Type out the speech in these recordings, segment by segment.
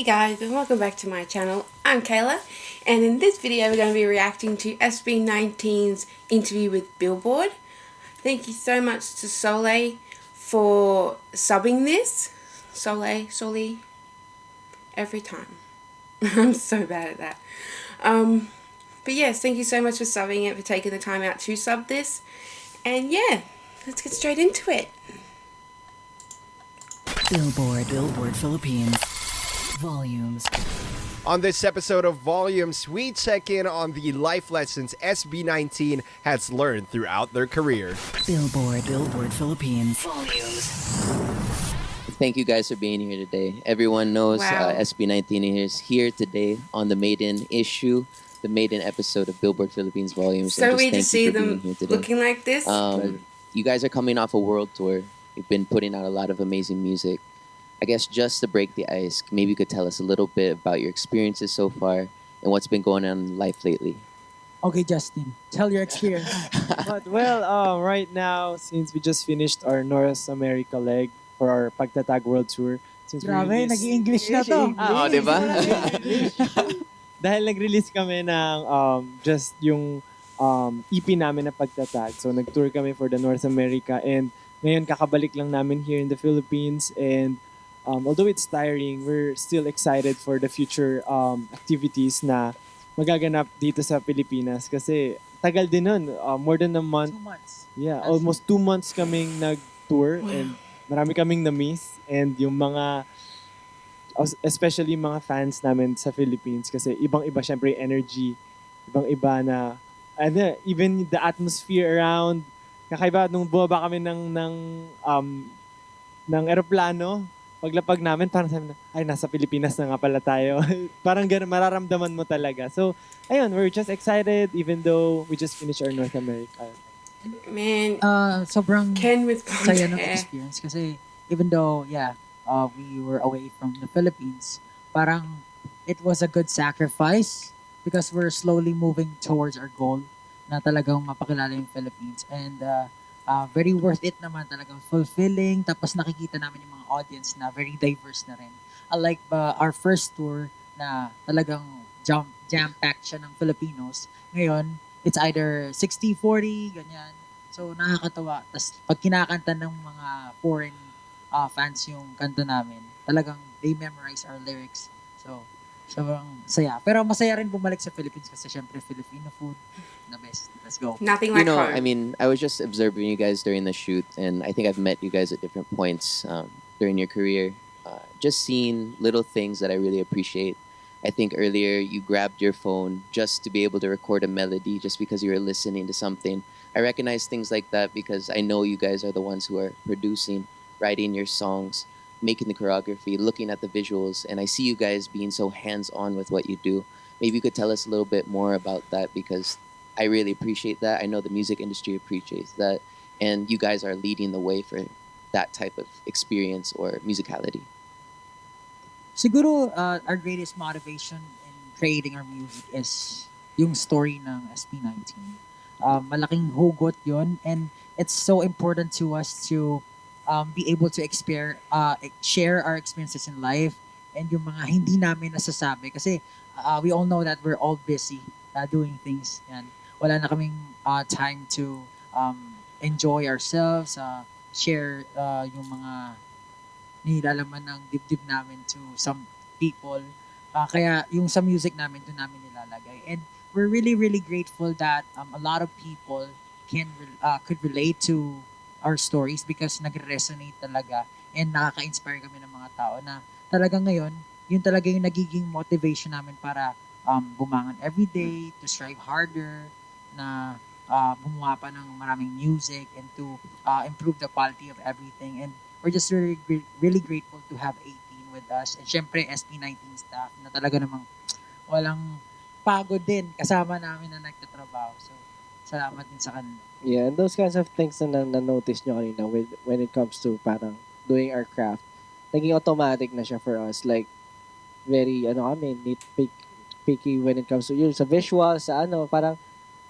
guys, and welcome back to my channel. I'm Kayla, and in this video we're going to be reacting to SB19's interview with Billboard. Thank you so much to Soleil for subbing this. Soleil, every time. I'm so bad at that. But yes, thank you so much for subbing it, for taking the time out to sub this. And yeah, let's get straight into it. Billboard Philippines. Volumes. On this episode of Volumes, we check in on the life lessons SB19 has learned throughout their career. Billboard Philippines. Volumes. Thank you guys for being here today. Everyone knows Wow. SB19 is here today on the maiden issue, the maiden episode of Billboard Philippines Volumes. So And just we thank just you see for being them here today. looking like this. You guys are coming off a world tour. You've been putting out a lot of amazing music. I guess just to break the ice, maybe you could tell us a little bit about your experiences so far and what's been going on in life lately. Okay, Justin, tell your experience. Right now, since we just finished our North America leg for our Pagtatag World Tour, since we Grabe, released- nag-i-English na to. Di ba? Dahil nag-release kami ng just yung EP namin na Pagtatag. So nag-tour kami for the North America and ngayon kakabalik lang namin here in the Philippines and although it's tiring, we're still excited for the future activities na magaganap dito sa Pilipinas kasi tagal din nun, more than a month. 2 months. Yeah, almost 2 months kaming nag-tour and marami kaming na-miss and yung mga especially mga fans namin sa Philippines kasi ibang-iba syempre yung energy, ibang-iba na even the atmosphere around kakaiba nung bumaba kami ng eroplano paglapag namin parang sabi na ay nasa Pilipinas na nga pala tayo. Parang ganun mararamdaman mo talaga. So ayun, we're just excited even though we just finished our North America. Man, Sobrang Ken with saya ng blonde hair. experience kasi even though, we were away from the Philippines, parang it was a good sacrifice because we're slowly moving towards our goal na talagang mapakilala yung Philippines. And very worth it naman, talagang fulfilling. Tapos nakikita namin yung mga audience na very diverse na rin. Unlike our first tour na talagang jam-packed siya ng Filipinos. Ngayon, it's either 60-40, ganyan. So, nakakatawa. Tapos, pag kinakanta ng mga foreign fans yung kanta namin, talagang they memorize our lyrics. So, sobrang saya. Pero masaya rin bumalik sa Philippines kasi syempre Filipino food, the best. Let's go. Nothing like home. I mean, I was just observing you guys during the shoot, and I think I've met you guys at different points during your career. Just seeing little things that I really appreciate. I think earlier you grabbed your phone just to be able to record a melody just because you were listening to something. I recognize things like that because I know you guys are the ones who are producing, writing your songs, making the choreography, looking at the visuals, and I see you guys being so hands-on with what you do. Maybe you could tell us a little bit more about that because I really appreciate that. I know the music industry appreciates that, and you guys are leading the way for that type of experience or musicality. Siguro, our greatest motivation in creating our music is yung story ng SB19. Malaking hugot yon and it's so important to us to be able to share our experiences in life and yung mga hindi namin nasasabi. Kasi we all know that we're all busy doing things. Yan. Wala na kaming time to enjoy ourselves, share yung mga nilalaman ng dibdib namin to some people. Kaya yung sa music namin, doon namin nilalagay. And we're really, really grateful that a lot of people could relate to our stories because nag-resonate talaga and nakaka-inspire kami ng mga tao na talagang ngayon, yun talaga yung nagiging motivation namin para bumangon everyday, to strive harder, na gumawa pa ng maraming music and to improve the quality of everything. And we're just really grateful to have ATIN with us. And syempre, SB19 staff na talaga namang walang pagod din kasama namin na nagtatrabaho. So, salamat din sa kanila. Yeah, and those kinds of things na notice nyo kanina when it comes to parang doing our craft, naging automatic na siya for us. Like, very, picky when it comes to yun, sa visuals, parang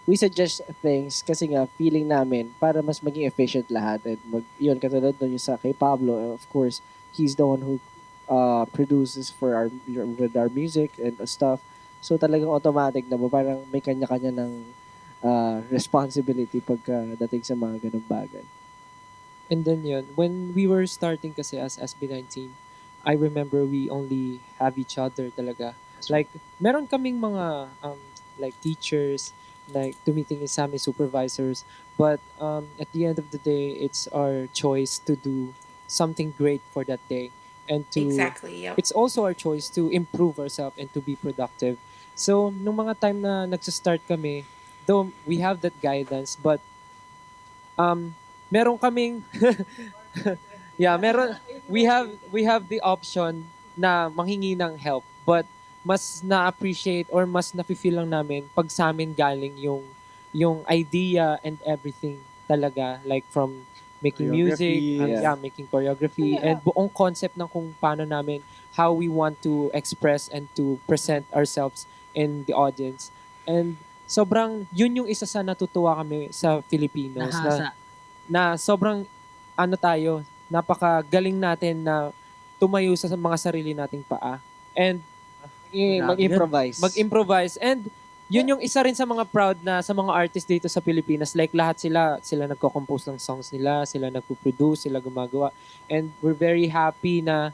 we suggest things kasi nga feeling namin para mas maging efficient lahat and yun katulad nun yung sa kay Pablo, of course he's the one who produces for with our music and stuff. So talagang automatic na ba parang may kanya-kanya ng responsibility pagka dating sa mga ganung bagay. And then yun, when we were starting kasi as SB19, I remember we only have each other talaga. Like, meron kaming mga like teachers, like tumitingin sa amin supervisors, but at the end of the day, it's our choice to do something great for that day and to Exactly, yep. it's also our choice to improve ourselves and to be productive. So, nung mga time na nagsa-start kami, though we have that guidance, but meron kaming yeah, meron we have the option na manghingi ng help, but mas na-appreciate or mas nafi-feel lang namin pag sa amin galing yung idea and everything talaga, like from making music, Choreography, yeah, making choreography and buong concept ng kung paano namin how we want to express and to present ourselves in the audience. And sobrang yun yung isa sa natutuwa kami sa Filipinos Nahasa. na sobrang ano tayo, napakagaling natin na tumayo sa mga sarili nating paa. And Mag-improvise. mag-improvise. And yun yung isa rin sa mga proud na sa mga artists dito sa Pilipinas. Like lahat sila nagko-compose ng songs nila, sila nagpo-produce, sila gumagawa. And we're very happy na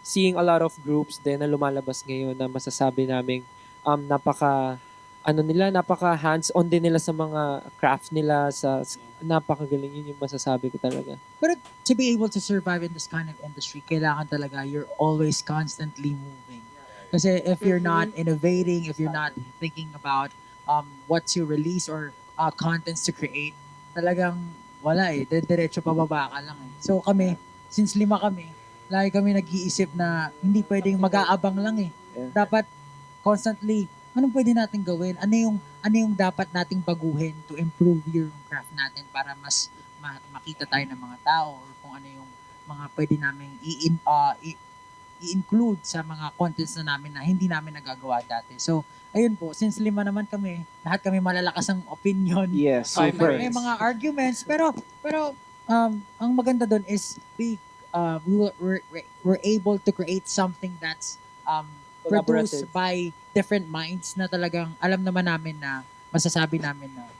seeing a lot of groups din na lumalabas ngayon na masasabi namin napaka hands-on din nila sa mga craft nila napakagaling yun yung masasabi ko talaga. But to be able to survive in this kind of industry, kailangan talaga you're always constantly moving. Kasi if you're not innovating, if you're not thinking about what to release or contents to create, talagang wala eh. Diretso pababa ka lang eh. So kami, since 5 kami, lagi kami nag-iisip na hindi pwedeng mag-aabang lang eh. Yeah. Dapat constantly, anong pwede natin gawin? Ano yung dapat nating baguhin to improve yung craft natin para mas makita tayo ng mga tao or kung ano yung mga pwede namin i-include sa mga contents na namin na hindi namin nagagawa dati. So, ayun po, since 5 naman kami, lahat kami malalakas ang opinion. Yes, May mga arguments, pero ang maganda doon is we're able to create something that's produced Collaborative. by different minds na talagang alam naman namin na masasabi namin na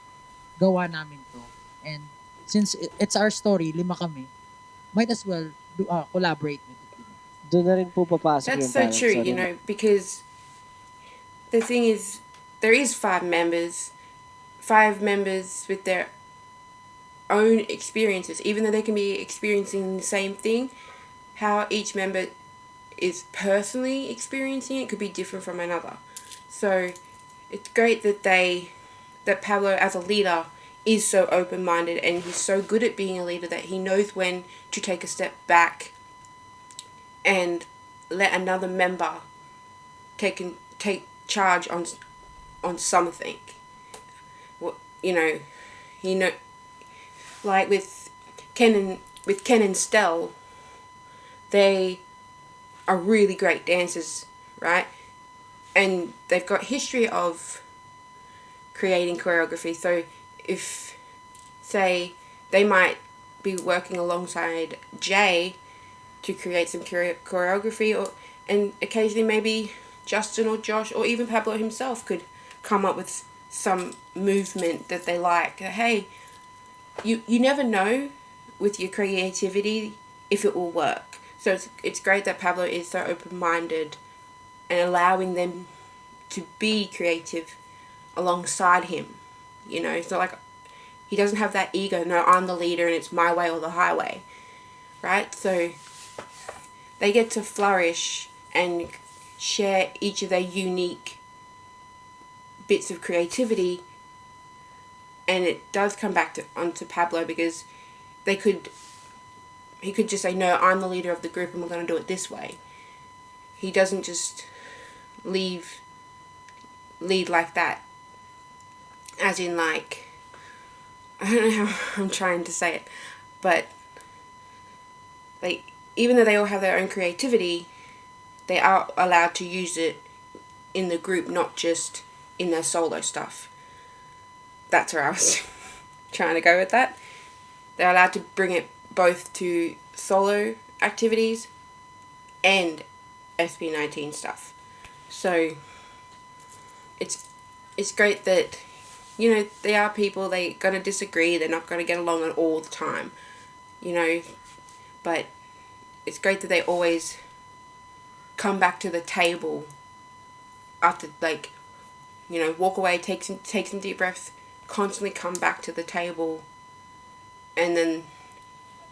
gawa namin to. And since it's our story, 5 kami, might as well collaborate with it. Doon na rin po papasok That's so true, you know, because the thing is, there is 5 members with their own experiences, even though they can be experiencing the same thing. How each member is personally experiencing it could be different from another. So it's great that Pablo as a leader is so open-minded and he's so good at being a leader that he knows when to take a step back and let another member take charge on something. You know, like with Ken and Stell, they are really great dancers, right? And they've got history of creating choreography. So if, say, they might be working alongside Jay to create some choreography, and occasionally maybe Justin or Josh or even Pablo himself could come up with some movement that they like. Hey, you never know with your creativity if it will work. So it's great that Pablo is so open-minded and allowing them to be creative alongside him. You know, it's not like he doesn't have that ego, no, I'm the leader and it's my way or the highway, right? So they get to flourish and share each of their unique bits of creativity, and it does come back onto Pablo because he could just say, no, I'm the leader of the group and we're going to do it this way. He doesn't just lead like that. As in, like, I don't know how I'm trying to say it, but like, even though they all have their own creativity, they are allowed to use it in the group, not just in their solo stuff. That's where I was trying to go with that. They're allowed to bring it both to solo activities and SB19 stuff. So it's great that, you know, they are people, they're going to disagree, they're not going to get along at all the time, you know, but it's great that they always come back to the table after, like, you know, walk away, take some deep breaths, constantly come back to the table, and then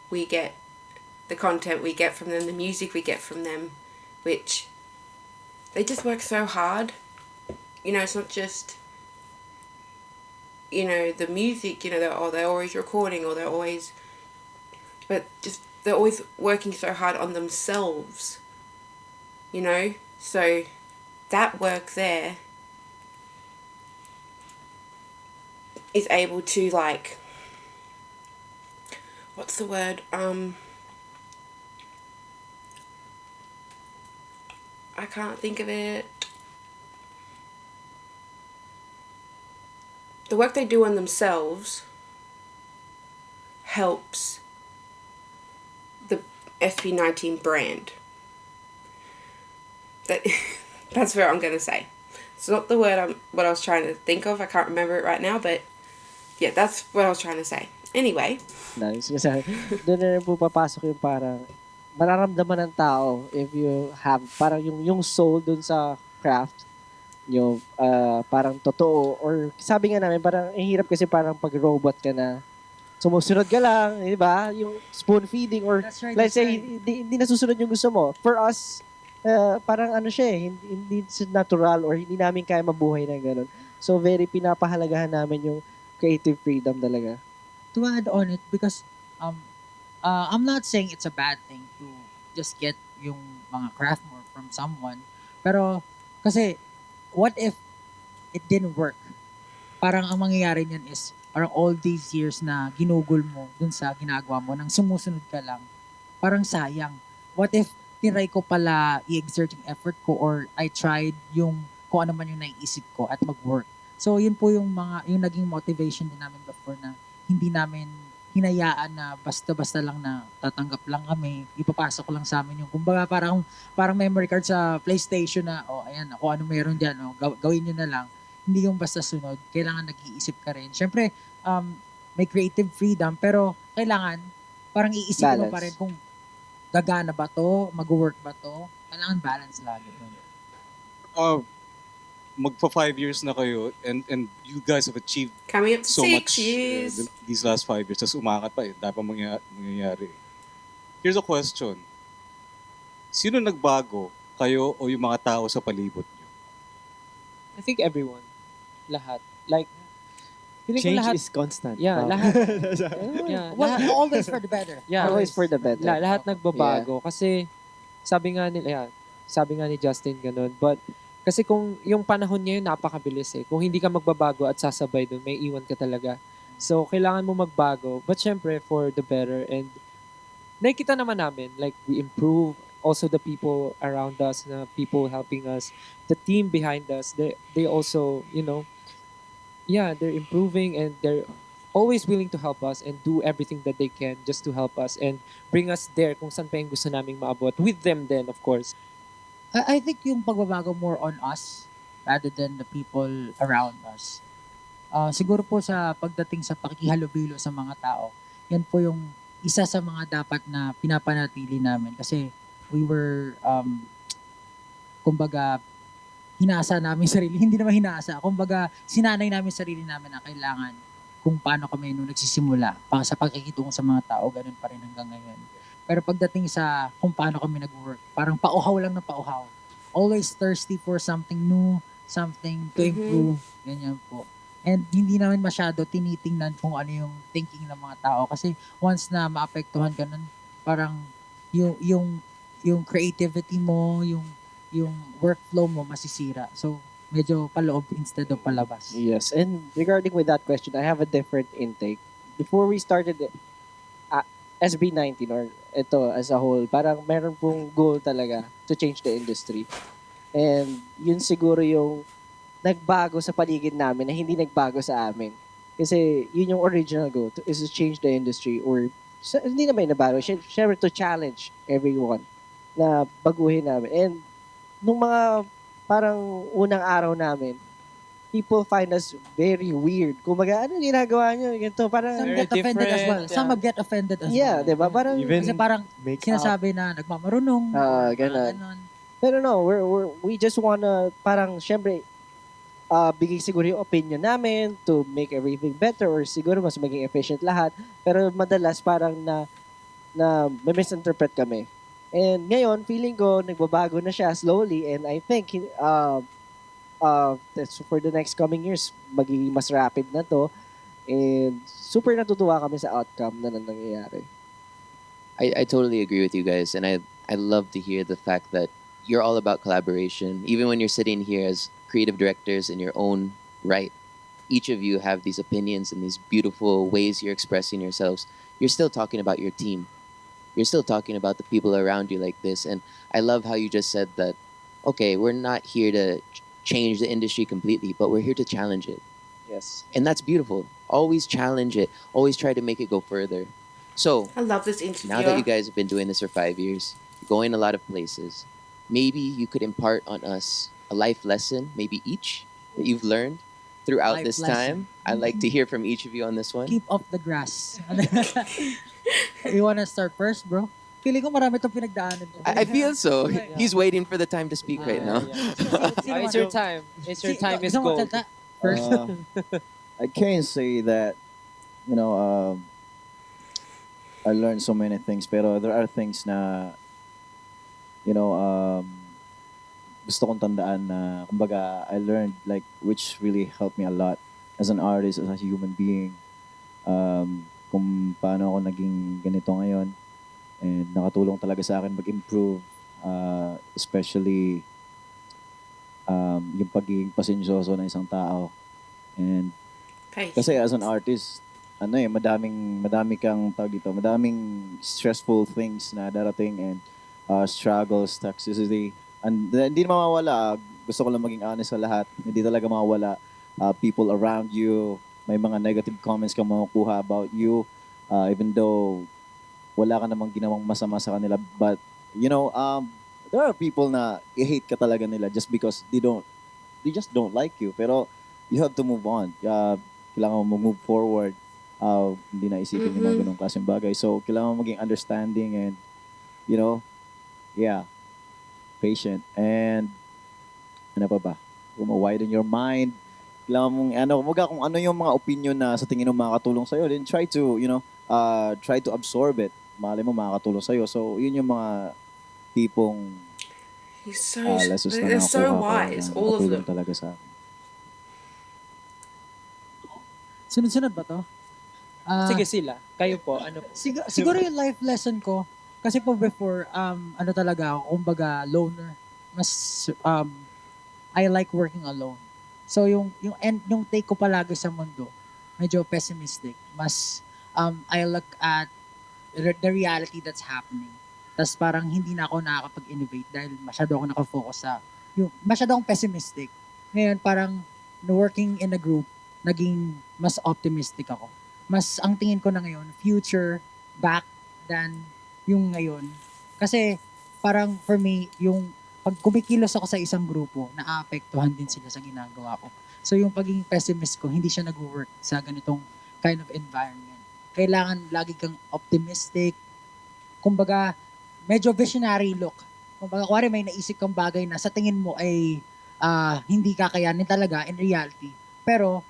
we get the content we get from them, the music we get from them, which they just work so hard. You know, it's not just, you know, the music, you know, they're always recording, or they're always, but just, they're always working so hard on themselves, you know, so that work there is able to, like, what's the word, I can't think of it. The work they do on themselves helps the SB19 brand. That's what I'm gonna say. It's not the word what I was trying to think of. I can't remember it right now, but yeah, that's what I was trying to say. Anyway. Nice. Kasi doon na rin po papasok yung parang mararamdaman ng tao if you have parang yung soul dun sa craft, yung parang totoo, or sabi nga namin parang hirap kasi parang pag robot ka na sumusunod ka lang, di ba? Yung spoon feeding, or That's right, let's that's say right. hindi nasusunod yung gusto mo. For us, parang ano siya hindi natural, or hindi namin kaya mabuhay na gano'n. So very pinapahalagahan namin yung creative freedom talaga. To add on it, because I'm not saying it's a bad thing to just get yung mga craft more from someone, pero kasi what if it didn't work? Parang ang mangyayari niyan is parang all these years na ginugol mo dun sa ginagawa mo, nang sumusunod ka lang, parang sayang. What if tinry ko pala i-exert yung effort ko, or I tried yung kung ano man yung naiisip ko at mag-work. So yun po yung naging motivation din namin before, na hindi namin hinayaan na basta-basta lang na tatanggap lang kami, ipapasok lang sa amin yung, kumbaga parang memory card sa PlayStation na, ayan, kung ano meron dyan, gawin nyo na lang. Hindi yung basta sunod, kailangan nag-iisip ka rin. Siyempre, may creative freedom, pero kailangan parang iisipin mo Balance. pa rin kung gagana ba to, mag-work ba to, kailangan balance lagi. Magpa 5 years na kayo, and you guys have achieved Coming up to so 6 much years. these last 5 years. Tapos umakat pa eh. Dapat mangyayari. Here's a question. Sino nagbago? Kayo o yung mga tao sa palibot nyo? I think everyone. Lahat. Like, feeling ko Change lahat. is constant. Yeah, Wow. lahat. Yeah, Well, lahat. always for the better. Yeah. Always for the better. Lahat nagbabago. Kasi, sabi nga ni Justin ganun. But, kasi kung yung panahon ngayon napakabilis eh. Kung hindi ka magbabago at sasabay doon, may iwan ka talaga. So, kailangan mo magbago. But syempre, for the better. And nakikita naman namin, like, we improve. Also, the people around us, na people helping us, the team behind us, they also, they're improving, and they're always willing to help us and do everything that they can just to help us and bring us there kung saan pa yung gusto naming maabot. With them then, of course. I think yung pagbabago more on us rather than the people around us. Siguro po sa pagdating sa pakikihalubilo sa mga tao, yan po yung isa sa mga dapat na pinapanatili namin, kasi we were kumbaga hinasa namin sarili, hindi naman hinasa, kumbaga sinanay namin sarili namin na kailangan kung paano kami nung nagsisimula sa pagkikitungo sa mga tao, ganun pa rin hanggang ngayon. Pero pagdating sa kung paano kami nag-work, parang pauhaw lang na pauhaw. Always thirsty for something new, something to improve. Ganyan po. And hindi namin masyado tinitingnan kung ano yung thinking ng mga tao. Kasi once na maapektuhan ka nun, parang yung creativity mo, yung workflow mo masisira. So, medyo paloob instead of palabas. Yes, and regarding with that question, I have a different intake. Before we started SB19, or ito as a whole, parang meron pong goal talaga to change the industry. And yun siguro yung nagbago sa paligid namin na hindi nagbago sa amin. Kasi yun yung original goal, is to change the industry, or hindi naman nabago, syempre to challenge everyone. na baguhin namin. And nung mga parang unang araw namin, people find us very weird. Kumbaga, ano ginagawa nyo? Ganito, parang, Some Very get offended as well. different, Some yeah. get offended as yeah, well. di ba? Parang, Even Kasi parang make sinasabi na nagmamarunong. or ganon. ganon. Pero no, we just wanna, parang, syempre, bigay siguro yung opinion namin to make everything better or siguro mas maging efficient lahat. Pero madalas parang na may misinterpret kami. And ngayon, feeling ko, nagbabago na siya slowly and I think that's for the next coming years, magiging mas rapid na to. And super natutuwa kami sa outcome na nangyayari. I totally agree with you guys, and I love to hear the fact that you're all about collaboration. Even when you're sitting here as creative directors in your own right, each of you have these opinions and these beautiful ways you're expressing yourselves. You're still talking about your team. You're still talking about the people around you like this, and I love how you just said that. Okay, we're not here to change the industry completely, but we're here to challenge it. Yes. And that's beautiful. Always challenge it. Always try to make it go further. So, I love this interview. now that you guys have been doing this for 5 years, going a lot of places, maybe you could impart on us a life lesson, maybe each, that you've learned throughout Life this lesson. time. I'd like to hear from each of you on this one. Keep off the grass. You wanna start first, bro? Feeling ko marami itong pinagdaanan ko. I feel so. He's waiting for the time to speak right now. Sino It's man? your time. It's your time is Gusto mo gold. magsalita? First. I can't say that, you know, I learned so many things, pero there are things na, you know, gusto kong tandaan na, kumbaga, I learned, like, which really helped me a lot as an artist, as a human being. Kung paano ako naging ganito ngayon, and nakatulong talaga sa akin mag-improve, especially yung pagiging pasensyoso ng isang tao. And kasi as an artist, madami kang tawag dito, madaming stressful things na darating and struggles, toxicity. And hindi naman mawawala. Gusto ko lang maging honest sa lahat. Hindi talaga mawawala. People around you, may mga negative comments kang makukuha about you, even though wala ka namang ginawang masama sa kanila. But, you know, there are people na i-hate ka talaga nila just because they just don't like you. Pero you have to move on. Kailangan mo move forward. Hindi na isipin yung mga ganong klaseng bagay. So, kailangan mo maging understanding and, you know, yeah, patient. And, ano pa ba? Widen your mind. Kailangan mong, kung ano yung mga opinion na sa tingin mo makakatulong sa'yo, then try to, you know, try to absorb it. Malay mo makakatulong sa'yo. So, yun yung mga tipong He's so, lessons na they're so nakukuha ko wise, na all of nakatulong them. talaga sa akin. Sunod-sunod ba to? Sige sila. Kayo po. Ano po? Siguro yung life lesson ko, kasi po before, ano talaga ako, kumbaga, loner. Mas, I like working alone. So, yung take ko palagi sa mundo, medyo pessimistic. Mas, I look at the reality that's happening. Tapos parang hindi na ako nakakapag-innovate dahil masyado ako nakafocus sa, masyado akong pessimistic. Ngayon, parang, working in a group, naging mas optimistic ako. Mas ang tingin ko na ngayon, future back than yung ngayon. Kasi parang for me, yung pag kumikilos ako sa isang grupo, naaapektuhan din sila sa ginagawa ko. So yung pagiging pessimist ko, hindi siya nag-work sa ganitong kind of environment. Kailangan lagi kang optimistic. Kumbaga, medyo visionary look. Kumbaga, kuwari may naisip kang bagay na sa tingin mo ay hindi kakayanin talaga in reality. Pero,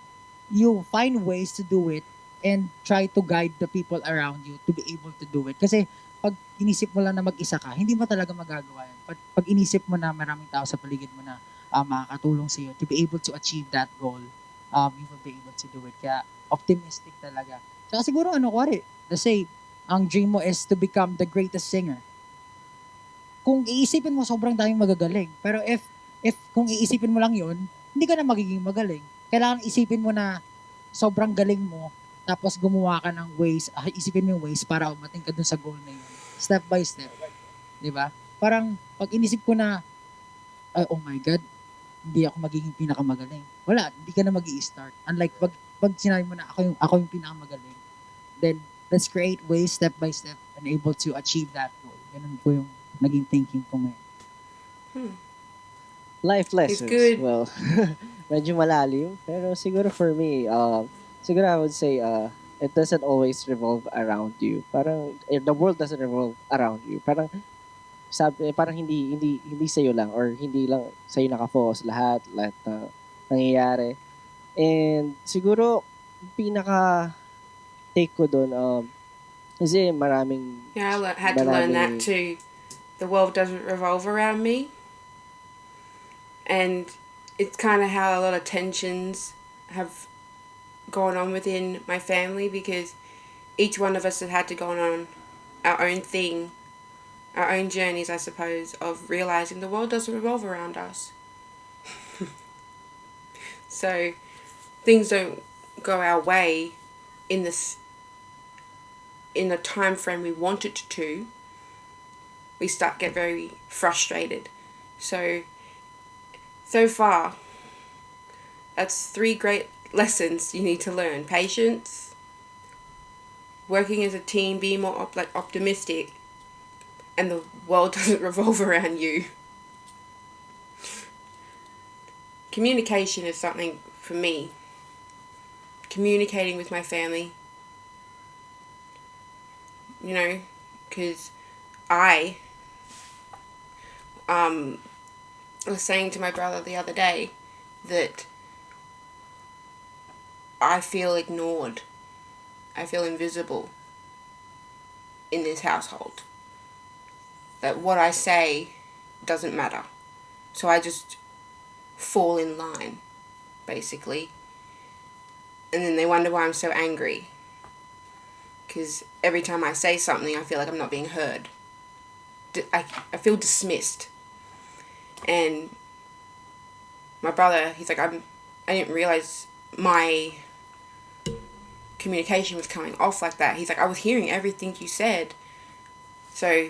you find ways to do it and try to guide the people around you to be able to do it. Kasi pag inisip mo lang na mag-isa ka, hindi mo talaga magagawa yan. Pag inisip mo na maraming tao sa paligid mo na makakatulong sa iyo to be able to achieve that goal, you will be able to do it. Kaya optimistic talaga. Saka siguro kuwari, let's say, ang dream mo is to become the greatest singer. Kung iisipin mo, sobrang daming magagaling. Pero if kung iisipin mo lang yun, hindi ka na magiging magaling. Kailangan isipin mo na sobrang galing mo, tapos gumawa ka ng ways, isipin mo yung ways para umating ka dun sa goal na yun. Step by step. Diba? Parang, pag inisip ko na, oh my God, hindi ako magiging pinakamagaling. Wala, hindi ka na mag-i-start. Unlike, pag sinabi mo na ako yung pinakamagaling, then, let's create ways step by step and able to achieve that goal. Ganun po yung naging thinking ko ngayon. Life It's lessons. good. Well, medyo malalim. Pero siguro for me, siguro I would say, it doesn't always revolve around you. Parang, the world doesn't revolve around you. Parang, parang hindi sa'yo lang or hindi lang sa'yo nakafocus lahat na nangyayari. And siguro, pinaka take ko doon, kasi maraming... Yeah, I had to learn that too. The world doesn't revolve around me. And it's kind of how a lot of tensions have gone on within my family, because each one of us have had to go on our own thing, our own journeys, I suppose, of realizing the world doesn't revolve around us. So things don't go our way in the time frame we want it to. We get very frustrated. So far, that's 3 great lessons you need to learn: patience, working as a team, being more optimistic, and the world doesn't revolve around you. Communication is something for me. Communicating with my family, because I was saying to my brother the other day that I feel ignored. I feel invisible in this household. That what I say doesn't matter. So I just fall in line, basically. And then they wonder why I'm so angry. Because every time I say something, I feel like I'm not being heard. I feel dismissed. And my brother, he's like, I didn't realize my communication was coming off like that. He's like, I was hearing everything you said. So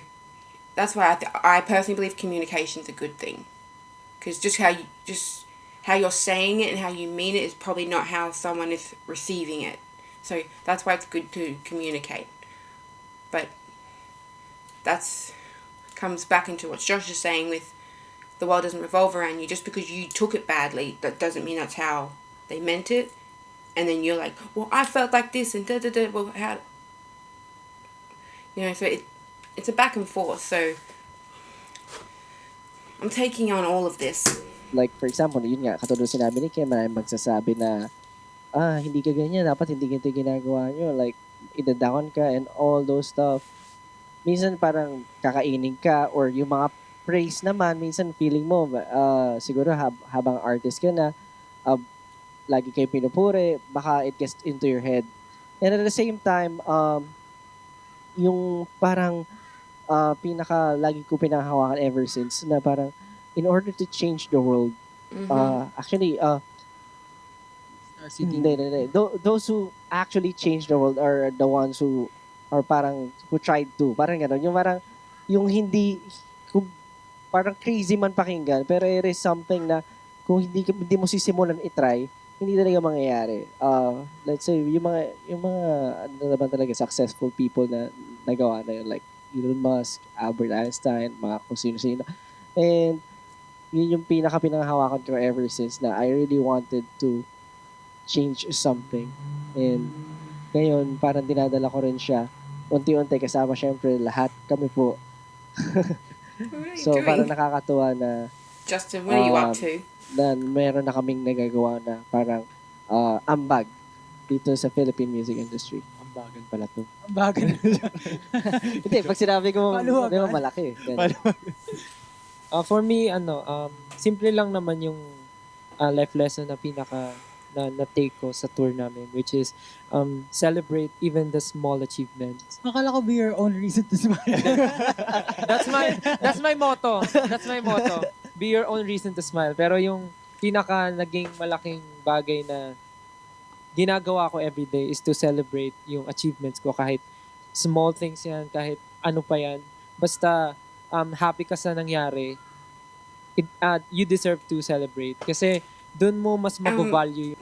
that's why I personally believe communication's a good thing. Because just how you're saying it and how you mean it is probably not how someone is receiving it. So that's why it's good to communicate. But that's comes back into what Josh is saying with the world doesn't revolve around you. Just because you took it badly, that doesn't mean that's how they meant it. And then you're like, well, I felt like this and da-da-da. Well, how... so it's a back and forth. So I'm taking on all of this. Like, for example, yun nga, katulad sinabi ni Kim, maraming magsasabi na, hindi ka ganyan, dapat hindi ganito ginagawa nyo. Like, idadakon ka and all those stuff. Minsan parang kakainin ka, or yung mga praise naman, minsan feeling mo, siguro habang artist ka na, lagi kayo pinupuri, baka it gets into your head. And at the same time, yung parang lagi ko pinahawakan ever since, na parang, in order to change the world, actually, those who actually change the world are the ones who are who tried to. Parang gano'n. Yung hindi, parang crazy man pakinggan, pero it is something na kung hindi mo sisimulan i-try, hindi talaga mangyayari. Let's say, yung mga ano naman talaga, successful people na nagawa na yun, like Elon Musk, Albert Einstein, mga kung sino-sino. And yun yung pinanghawakan ko ever since, na I really wanted to change something. And ngayon, parang dinadala ko rin siya unti-unti, kasama syempre lahat kami po. So parang nakakatuwa na Justin, what are you up to? Na meron na kaming nagagawa na parang ambag dito sa Philippine music industry. Ambagan pala to. Ambagan. Hindi, pag sinabi ko, di ba malaki. For me, simple lang naman yung life lesson na na-take ko sa tour namin, which is celebrate even the small achievements. Akala ko be your own reason to smile. That's my motto. That's my motto. Be your own reason to smile. Pero yung naging malaking bagay na ginagawa ko everyday is to celebrate yung achievements ko, kahit small things yan, kahit ano pa yan. Basta happy ka sa nangyari, you deserve to celebrate. Kasi dun mo mas mag-value.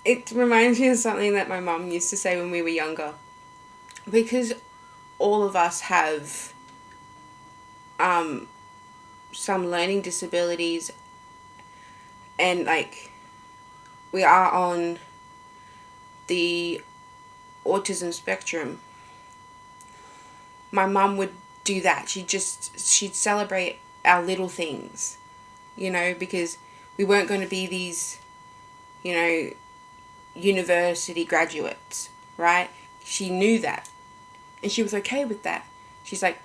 It reminds me of something that my mum used to say when we were younger. Because all of us have some learning disabilities, and like we are on the autism spectrum, my mum would do that. She'd celebrate our little things, you know, because we weren't going to be these, you know, university graduates, right? She knew that, and she was okay with that. She's like,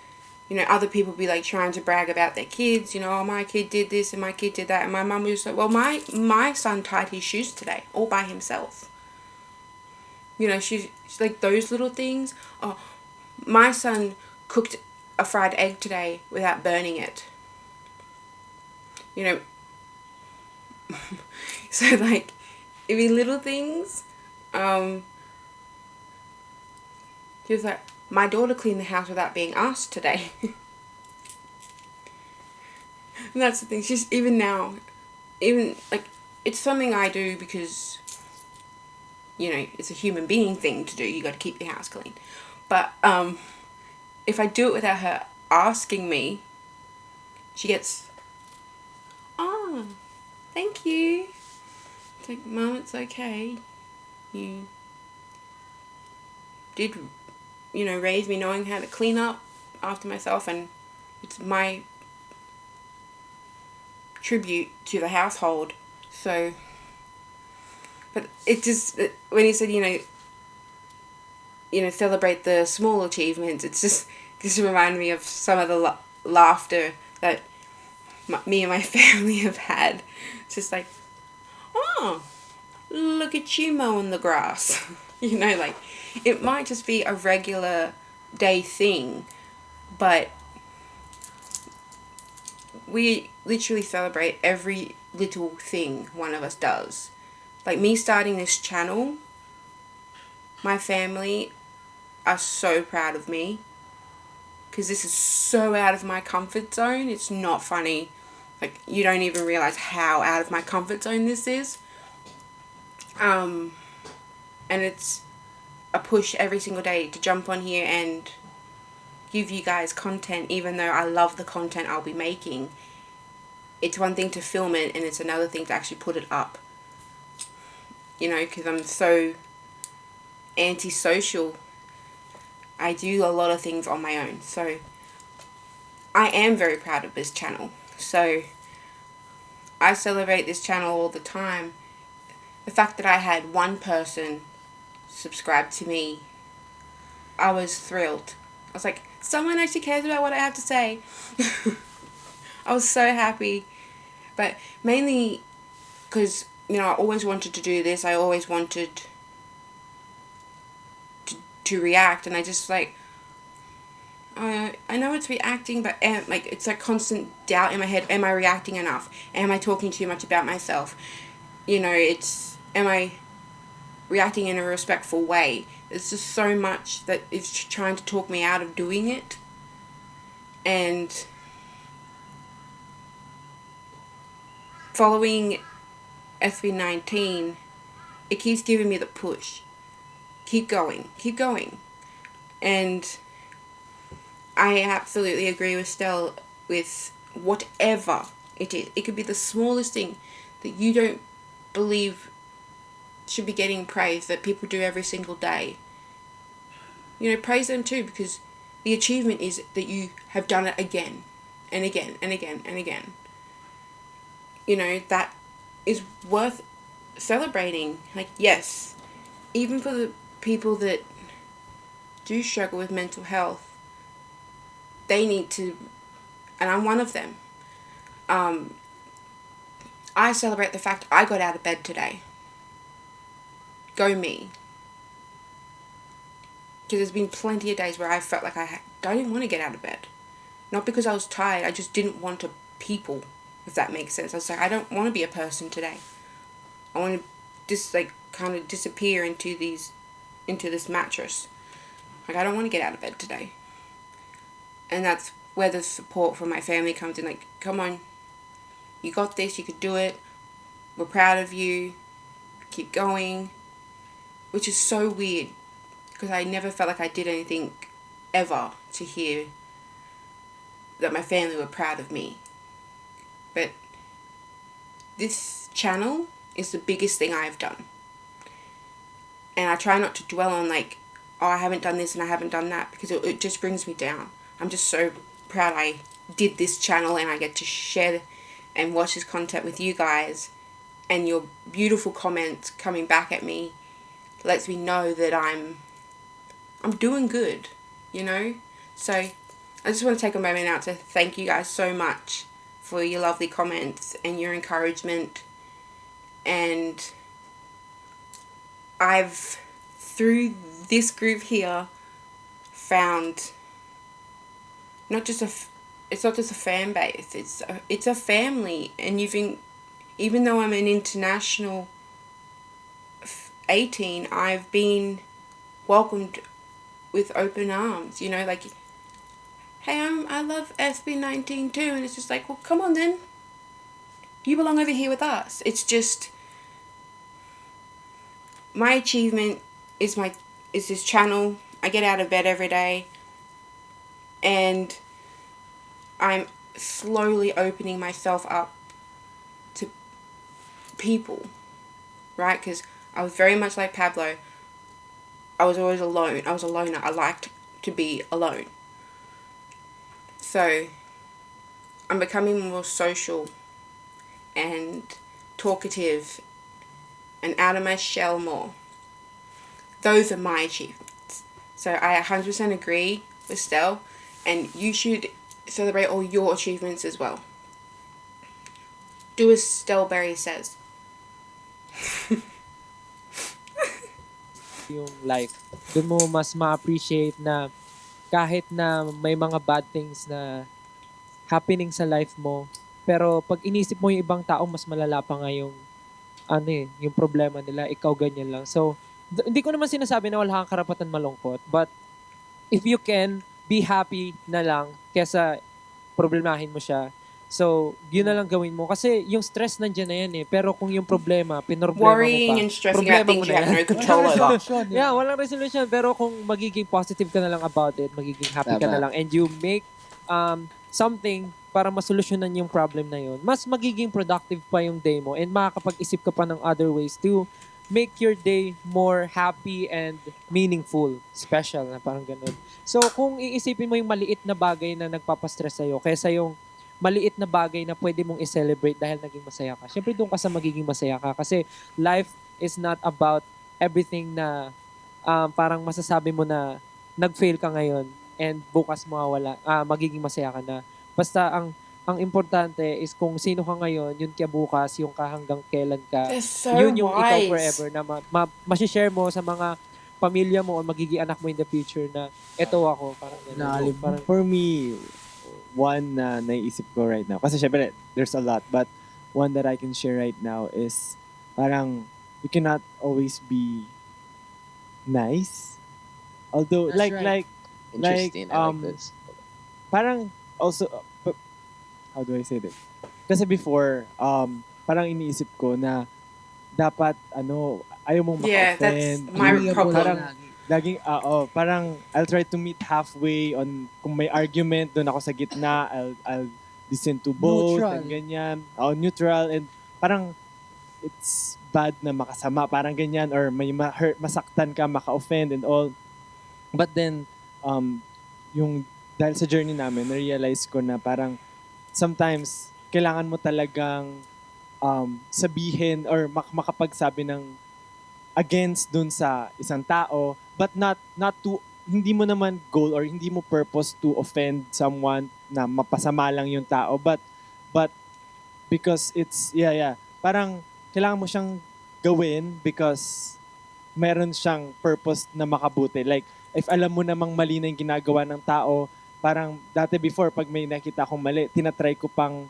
you know, other people be like trying to brag about their kids, you know, oh, my kid did this and my kid did that, and my mum was like, well, my son tied his shoes today all by himself. You know, she's like those little things. Oh, my son cooked a fried egg today without burning it. You know, so like, it'd be little things. He was like, my daughter cleaned the house without being asked today. And that's the thing. She's even now, even like, it's something I do because, you know, it's a human being thing to do. You got to keep your house clean. But if I do it without her asking me, she gets, oh, thank you. It's like, Mum, it's okay. You did, you know, raise me knowing how to clean up after myself, and it's my tribute to the household. So, but it just, when you said, you know, celebrate the small achievements, it's just reminded me of some of the laughter that me and my family have had. It's just like, oh, look at you mowing the grass. You know, like, it might just be a regular day thing, but we literally celebrate every little thing one of us does. Like, me starting this channel, my family are so proud of me, because this is so out of my comfort zone. It's not funny. Like, you don't even realize how out of my comfort zone this is. And it's a push every single day to jump on here and give you guys content, even though I love the content I'll be making. It's one thing to film it, and it's another thing to actually put it up. You know, because I'm so antisocial. I do a lot of things on my own. So I am very proud of this channel. So I celebrate this channel all the time. The fact that I had one person subscribe to me, I was thrilled. I was like, someone actually cares about what I have to say. I was so happy. But mainly because, you know, I always wanted to do this. I always wanted to react, and I just like, I know it's reacting, but like, it's like constant doubt in my head. Am I reacting enough? Am I talking too much about myself? You know, am I reacting in a respectful way? There's just so much that is trying to talk me out of doing it. And following SB19, it keeps giving me the push. Keep going, keep going. And I absolutely agree with Stell with whatever it is. It could be the smallest thing that you don't believe should be getting praise, that people do every single day. You know, praise them too, because the achievement is that you have done it again and again and again and again. You know, that is worth celebrating. Like, yes, even for the people that do struggle with mental health, they need to, and I'm one of them. I celebrate the fact I got out of bed today. Go me. Because there's been plenty of days where I felt like I didn't want to get out of bed. Not because I was tired, I just didn't want to people, if that makes sense. I was like, I don't want to be a person today. I want to just like kind of disappear into this mattress. Like, I don't want to get out of bed today. And that's where the support from my family comes in. Like, come on, you got this, you could do it. We're proud of you. Keep going. Which is so weird, because I never felt like I did anything ever to hear that my family were proud of me. But this channel is the biggest thing I've done. And I try not to dwell on like, oh, I haven't done this and I haven't done that, because it just brings me down. I'm just so proud I did this channel and I get to share and watch this content with you guys, and your beautiful comments coming back at me lets me know that I'm doing good, you know? So I just want to take a moment now to thank you guys so much for your lovely comments and your encouragement. And I've, through this group here, found it's not just a fan base, it's a family. And even though I'm an international ATIN, I've been welcomed with open arms, you know, like, hey, I love SB19 too, and it's just like, well, come on then, you belong over here with us. It's just, my achievement is this channel. I get out of bed every day, and I'm slowly opening myself up to people, right? Because I was very much like Pablo. I was always alone. I was a loner. I liked to be alone. So I'm becoming more social and talkative and out of my shell more. Those are my achievements. So I 100% agree with Stell, and you should celebrate all your achievements as well. Do as Stelberry says. Yung life. Doon mo mas ma-appreciate na kahit na may mga bad things na happening sa life mo, pero pag inisip mo yung ibang tao, mas malala pa nga yung yung problema nila, ikaw ganyan lang. So, hindi ko naman sinasabi na wala kang karapatan malungkot, but if you can, be happy na lang kesa problemahin mo siya. So, yun na lang gawin mo. Kasi yung stress nandiyan na yan eh. Pero kung yung problema, pinroblema Worrying mo pa. and stressing out things you have no control over. Yeah, walang resolution. Pero kung magiging positive ka na lang about it, magiging happy ka na lang, and you make something para masolusyonan yung problem na yun, mas magiging productive pa yung day mo, and makakapag-isip ka pa ng other ways to make your day more happy and meaningful. Special na parang ganun. So, kung iisipin mo yung maliit na bagay na nagpapastress sa'yo, kaysa yung maliit na bagay na pwede mong i-celebrate dahil naging masaya ka, syempre doon ka sa magiging masaya ka. Kasi life is not about everything na parang masasabi mo na nag-fail ka ngayon and bukas magiging masaya ka na. Basta ang importante is kung sino ka ngayon, yun kaya bukas, yung ka hanggang kailan ka. So yun yung wise. ikaw forever na ma-share mo sa mga pamilya mo o magiging anak mo in the future na eto ako. Parang For me, one na naiisip ko right now, kasi syempre there's a lot, but one that I can share right now is parang you cannot always be nice. Although That's like right. Interesting. I like this. parang also how do I say this? Kasi before parang iniisip ko na dapat ayaw mong Yeah, maka-offend. that's my problem. Parang laging parang I'll try to meet halfway on kung may argument, doon ako sa gitna. I'll listen to both Neutral. and ganyan. Neutral, and parang it's bad na makasama, parang ganyan, or may masaktan ka, maka-offend and all. But then yung dahil sa journey namin, na-realize ko na parang sometimes kailangan mo talagang sabihin or makapagsabi ng against dun sa isang tao, but not to, hindi mo naman goal or hindi mo purpose to offend someone na mapasama lang yung tao, but because it's parang kailangan mo siyang gawin because meron siyang purpose na makabuti. Like if alam mo namang mali na yung ginagawa ng tao, parang dati before pag may nakita akong mali, tinatry ko pang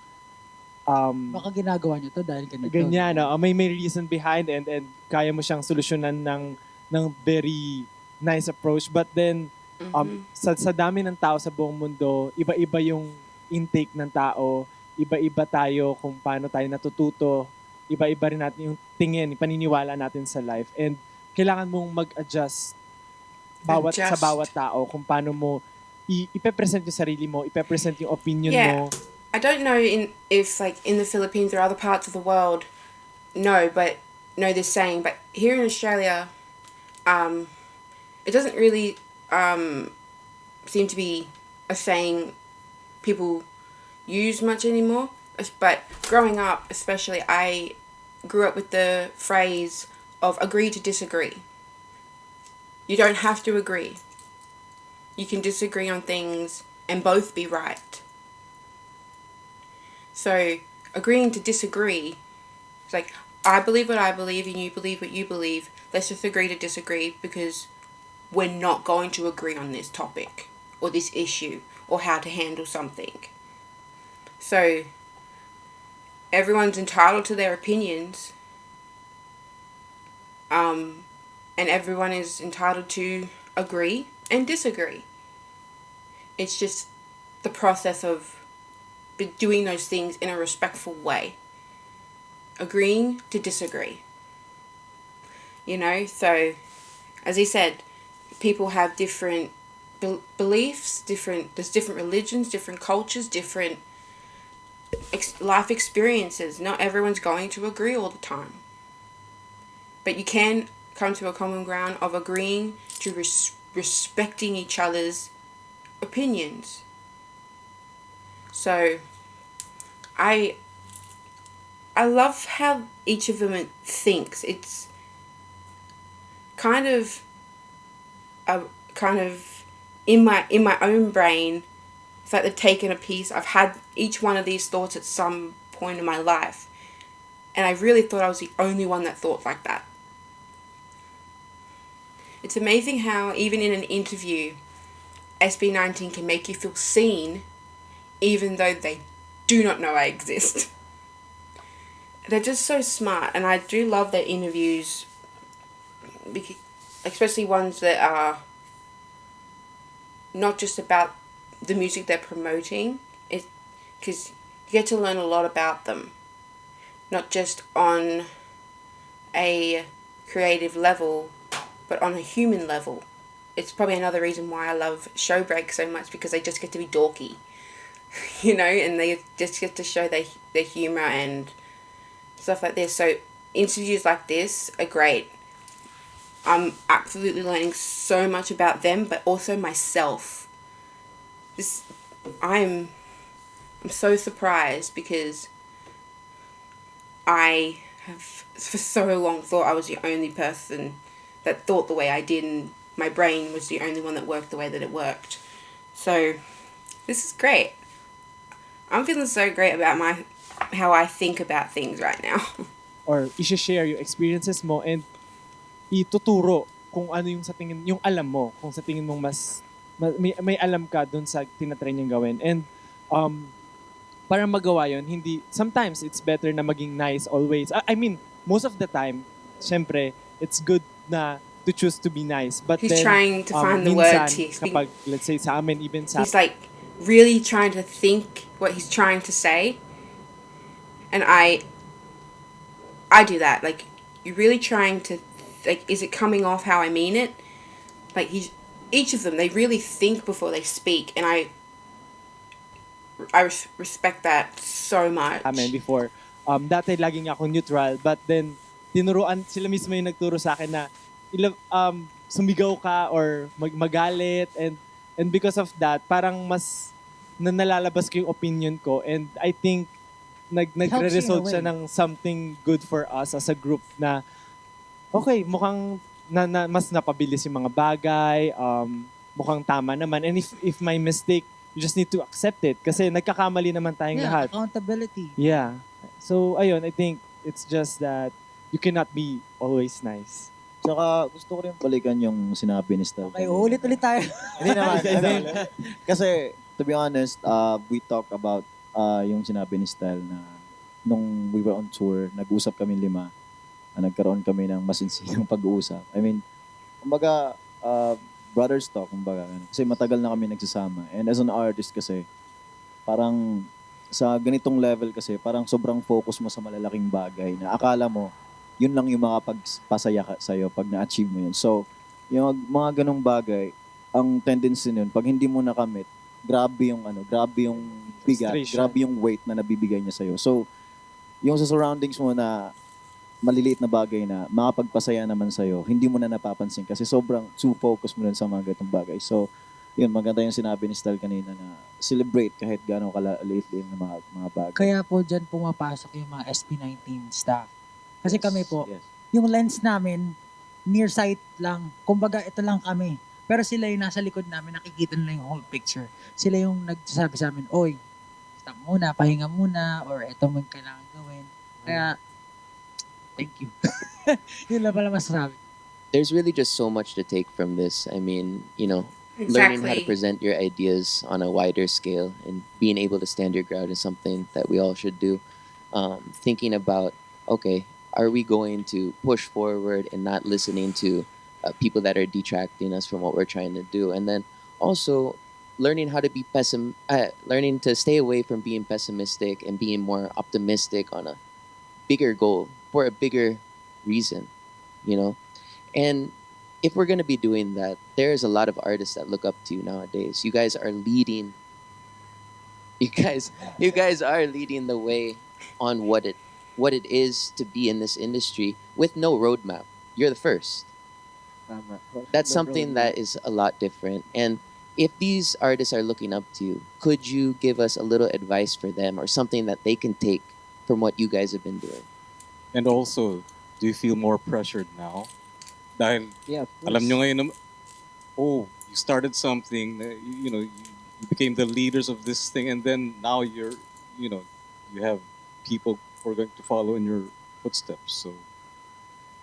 Baka ginagawa niyo to dahil ganito. ganyan, may reason behind, and kaya mo siyang solusyonan ng very nice approach. But then sa dami ng tao sa buong mundo, iba-iba yung intake ng tao, iba-iba tayo kung paano tayo natututo, iba-iba rin natin yung tingin, paniniwala natin sa life, and kailangan mong mag-adjust sa bawat tao kung paano mo ipe-present yung sarili mo, ipe-present yung opinion mo. I don't know if like in the Philippines or other parts of the world know this saying, but here in Australia, it doesn't really seem to be a saying people use much anymore. But growing up, especially, I grew up with the phrase of agree to disagree. You don't have to agree. You can disagree on things and both be right. So agreeing to disagree, it's like, I believe what I believe and you believe what you believe. Let's just agree to disagree because we're not going to agree on this topic or this issue or how to handle something. So everyone's entitled to their opinions, and everyone is entitled to agree and disagree. It's just the process of doing those things in a respectful way. Agreeing to disagree. You know, so as he said, people have different beliefs, there's different religions, different cultures, different life experiences. Not everyone's going to agree all the time. But you can come to a common ground of agreeing to respecting each other's opinions. So I love how each of them thinks. It's kind of in my own brain. It's like they've taken a piece. I've had each one of these thoughts at some point in my life, and I really thought I was the only one that thought like that. It's amazing how even in an interview, SB19 can make you feel seen, even though they do not know I exist. They're just so smart, and I do love their interviews, especially ones that are not just about the music they're promoting, because you get to learn a lot about them, not just on a creative level, but on a human level. It's probably another reason why I love Showbreak so much, because they just get to be dorky, you know, and they just get to show their humour and stuff like this. So interviews like this are great. I'm absolutely learning so much about them, but also myself. I'm so surprised, because I have for so long thought I was the only person that thought the way I did, and my brain was the only one that worked the way that it worked. So this is great. I'm feeling so great about how I think about things right now. Or i-share yung experiences mo and ituturo kung ano yung sa tingin, yung alam mo, kung sa tingin mong may alam ka dun sa tinatry niyang gawin. And para magawa yun, sometimes it's better na maging nice always. I mean, most of the time, syempre, it's good na to choose to be nice. But he's then, trying to find the minsan, words. kapag, let's say, sa amin, even sa... He's like really trying to think what he's trying to say. And I do that. Like, you're really trying to, like, is it coming off how I mean it? Like, each of them, they really think before they speak. And I respect that so much. Amen before. Dati laging ako neutral, but then tinuruan sila mismo yung nagturo sa akin na sumigaw ka or magalit, and because of that parang mas nalalabas ko yung opinion ko, and I think nagre-result siya ng something good for us as a group na okay, mukhang mas napabilis yung mga bagay, mukhang tama naman, and if my mistake, you just need to accept it kasi nagkakamali naman tayong lahat. Accountability. Yeah. So, ayun, I think it's just that you cannot be always nice. Tsaka gusto ko rin balikan yung sinabi ni Stel. Okay, ulit-ulit tayo. Hindi naman. I mean, kasi, to be honest, we talk about yung sinabi ni Stel na nung we were on tour, nag-usap kami 5, nagkaroon kami ng masinsinang pag-uusap. I mean, kumbaga, brothers talk, kumbaga. Kasi matagal na kami nagsasama. And as an artist kasi, parang sa ganitong level kasi, parang sobrang focus mo sa malalaking bagay na akala mo, yun lang yung makapagpasaya ka sa'yo pag na-achieve mo yun. So, yung mga ganong bagay, ang tendency nun, pag hindi mo nakamit, grabe yung bigat, Frustration. grabe yung weight na nabibigay niya sa'yo. So, yung sa surroundings mo na maliliit na bagay na makapagpasaya naman sa'yo, hindi mo na napapansin kasi sobrang too focus mo dun sa mga ganitong bagay. So, yun, maganda yung sinabi ni Stal kanina na celebrate kahit gano'ng kalaliit-liit na mga bagay. Kaya po dyan pumapasok yung mga SB19 staff. Kasi Yes, kami po, yes. yung lens namin, near sight lang. Kumbaga, ito lang kami. Pero sila yung nasa likod namin, nakikita nila yung whole picture. Sila yung nagsasabi sa amin, oy, stop muna, pahinga muna, or ito mo yung kailangan gawin. Kaya, thank you. Yun lang pala masasabi. There's really just so much to take from this. I mean, learning how to Exactly. present your ideas on a wider scale and being able to stand your ground is something that we all should do. Thinking about, okay, are we going to push forward and not listening to people that are detracting us from what we're trying to do? And then also learning how to be learning to stay away from being pessimistic and being more optimistic on a bigger goal for a bigger reason, And if we're going to be doing that, there's a lot of artists that look up to you nowadays. You guys are leading. You guys are leading the way on what it is to be in this industry with no roadmap. You're the first. Tama. That's No something roadmap. that is a lot different. And if these artists are looking up to you, could you give us a little advice for them or something that they can take from what you guys have been doing? And also, do you feel more pressured now? Dahil Yeah, of course. alam nyo ngayon, you started something, you became the leaders of this thing, and then now you have people who are going to follow in your footsteps. So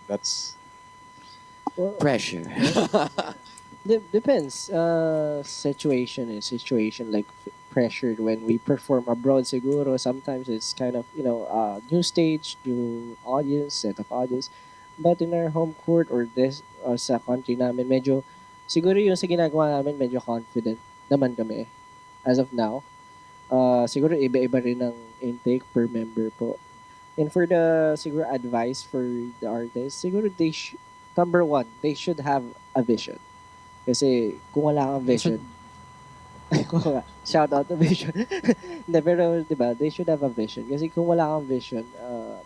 that's Well, Pressure. depends. Situation is situation like pressured when we perform abroad siguro. Sometimes it's kind of, new stage, new audience, set of audience. But in our home court or this sa country namin, medyo siguro yung sa ginagawa namin medyo confident naman kami as of now. Siguro iba-iba rin ang intake per member po. And for the siguro advice for the artists, siguro number one, they should have a vision. Kasi kung wala kang vision, shout out to vision. Hindi, pero diba, they should have a vision. Kasi kung wala kang vision,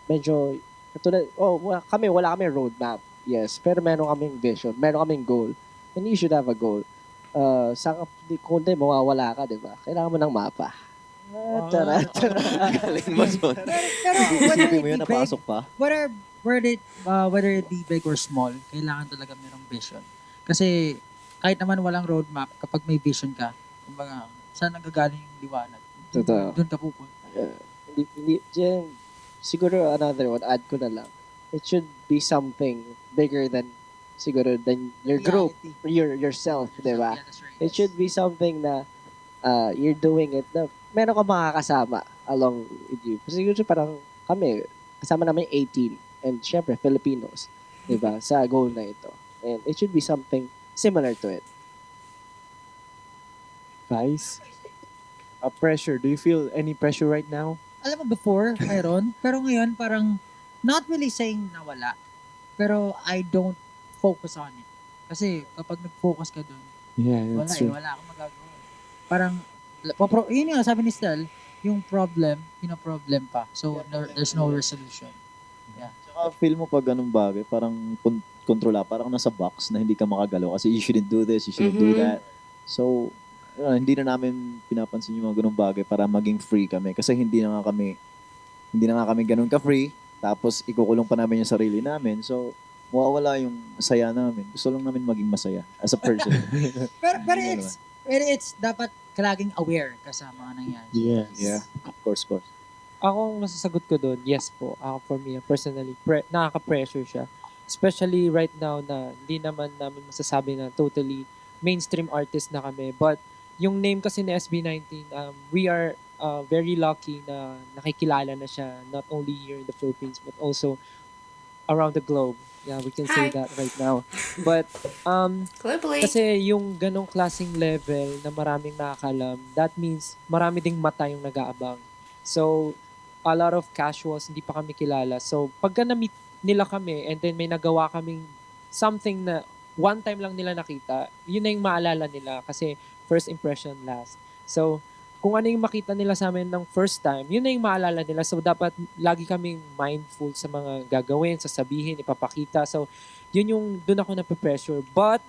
medyo, katulad, wala kami roadmap. Yes, pero meron kaming vision, meron kaming goal. And you should have a goal. Kung di, mawawala ka, diba? Kailangan mo ng mapa. Tara. Galing mo dun. Pero whether Isipin mo it yun, be big, napasok pa. whether it be big or small, kailangan talaga merong vision. Kasi kahit naman walang roadmap, kapag may vision ka, kumbaga, saan nagagaling yung liwanag? Totoo. Doon ka pupunta. Diyan, siguro another one, add ko na lang. It should be something bigger than siguro than your group, yourself, di ba? Yeah, that's right. It should be something na you're doing it na meron ka makakasama along with you. Siguro parang kami, kasama namin yung ATIN and syempre Filipinos, di ba, sa goal na ito. And it should be something similar to it. Vice? Pressure. Do you feel any pressure right now? Alam mo, before, mayroon. Pero ngayon, parang, not really saying na wala. Pero I don't focus on it. Kasi kapag nag-focus ka dun, Yeah, wala that's true. wala akong magagawa. Parang, yun nga, sabi ni Stel, yung problem pa. So, there's no resolution. Tsaka feel mo pag ganung bagay, parang kontrola, parang nasa box na hindi ka makagalaw kasi you shouldn't do this, you shouldn't do that. So, hindi na namin pinapansin yung mga ganung bagay para maging free kami kasi hindi na nga kami ganun ka-free, tapos ikukulong pa namin yung sarili namin. So, mawawala yung saya namin. Gusto lang namin maging masaya as a person. pero it's dapat laging aware ka sa mga nangyayari. Yes. Yeah, of course. Ako, ang masasagot ko doon, yes po. Ako for me, personally, nakaka-pressure siya. Especially right now na hindi naman namin masasabi na totally mainstream artist na kami. But yung name kasi ni SB19, we are very lucky na nakikilala na siya not only here in the Philippines but also around the globe. Yeah, we can say Hi. that right now. But Globally. kasi yung ganong klaseng level na maraming nakakalam, that means marami ding mata yung nag-aabang. So, a lot of casuals, hindi pa kami kilala. So, pagka na-meet nila kami and then may nagawa kaming something na one time lang nila nakita, yun na yung maalala nila kasi first impression last. So, kung ano yung makita nila sa amin ng first time, yun na yung maalala nila. So, dapat lagi kaming mindful sa mga gagawin, sasabihin, ipapakita. So, yun yung doon ako nape-pressure. But,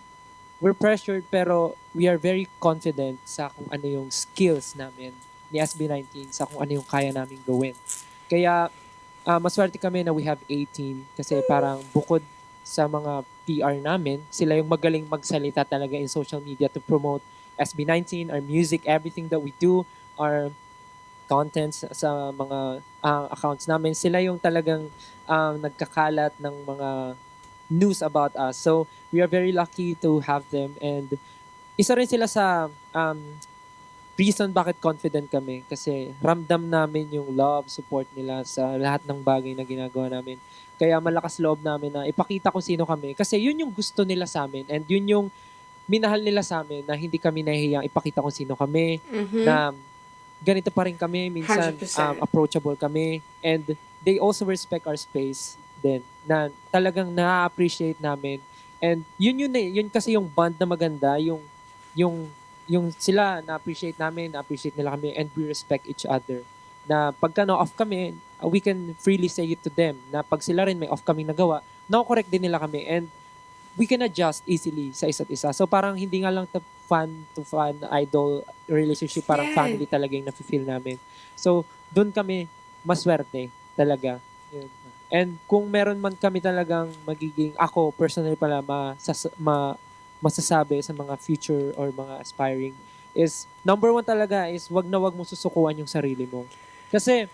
we're pressured pero we are very confident sa kung ano yung skills namin ni SB19, sa kung ano yung kaya namin gawin. Kaya, maswerte kami na we have ATIN kasi parang bukod sa mga PR namin, sila yung magaling magsalita talaga in social media to promote SB19, our music, everything that we do, our contents sa mga accounts namin. Sila yung talagang nagkakalat ng mga news about us. So, we are very lucky to have them. And isa rin sila sa reason bakit confident kami. Kasi ramdam namin yung love, support nila sa lahat ng bagay na ginagawa namin. Kaya malakas loob namin na ipakita kung sino kami. Kasi yun yung gusto nila sa amin. And yun yung minahal nila sa amin na hindi kami nahihiyang ipakita kung sino kami, na ganito pa rin kami, minsan 100%. Approachable kami, and they also respect our space din, na talagang na-appreciate namin. And yun kasi yung bond na maganda, yung sila na-appreciate namin, na-appreciate nila kami, and we respect each other. Na pagka na-off kami, we can freely say it to them, na pag sila rin may off kaming nagawa, na-correct din nila kami, and we can adjust easily sa isa't isa. So parang hindi nga lang fan to fan idol relationship, parang family talaga yung nafe-feel namin. So doon kami maswerte talaga. Yun. And kung meron man kami talagang magiging, ako personally pala masasabi sa mga future or mga aspiring is, number one talaga is wag mo susukuan yung sarili mo. Kasi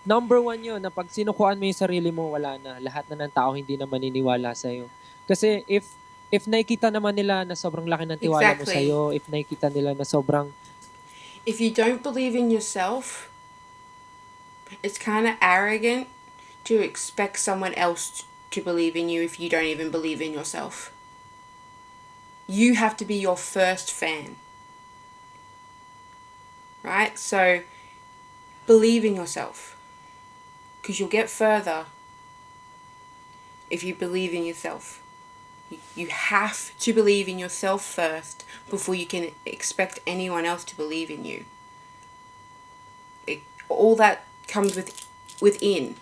number one yun, na pag sinukuan mo yung sarili mo, wala na. Lahat na ng tao hindi na maniniwala sa'yo. Kasi if nakikita naman nila na sobrang laki ng tiwala mo sa'yo, if nakikita nila na sobrang... If you don't believe in yourself, it's kind of arrogant to expect someone else to believe in you if you don't even believe in yourself. You have to be your first fan. Right? So, believe in yourself. Because you'll get further if you believe in yourself. You have to believe in yourself first before you can expect anyone else to believe in you. All that comes within.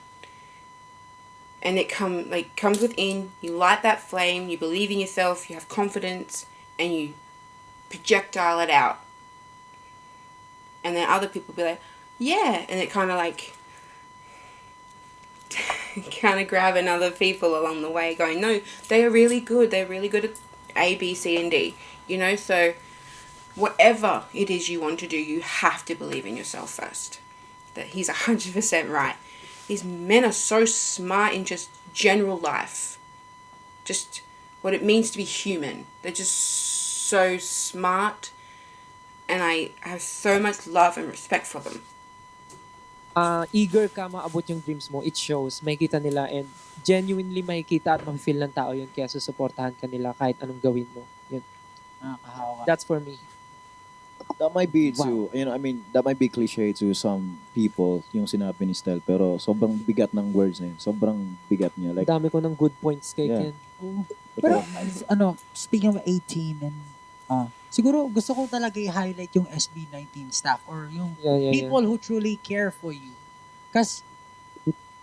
And it comes within. You light that flame, you believe in yourself, you have confidence, and you projectile it out. And then other people be like, yeah, and it kind of grabbing other people along the way, going, no, they are really good. They're really good at A, B, C, and D. So whatever it is you want to do, you have to believe in yourself first. That he's 100% right. These men are so smart in just general life. Just what it means to be human. They're just so smart. And I have so much love and respect for them. Eager ka maabot yung dreams mo, it shows, makikita nila, and genuinely makikita at ma-feel ng tao yun, kaya susuportahan ka nila kahit anong gawin mo. Yun. That's for me. That might be that might be cliche to some people, yung sinabi ni Stel, pero sobrang bigat ng words na yun. Sobrang bigat niya. Like, dami ko ng good points kay Ken. Pero, speaking of 18 and siguro gusto ko talaga i-highlight yung SB19 staff or yung people who truly care for you. Kasi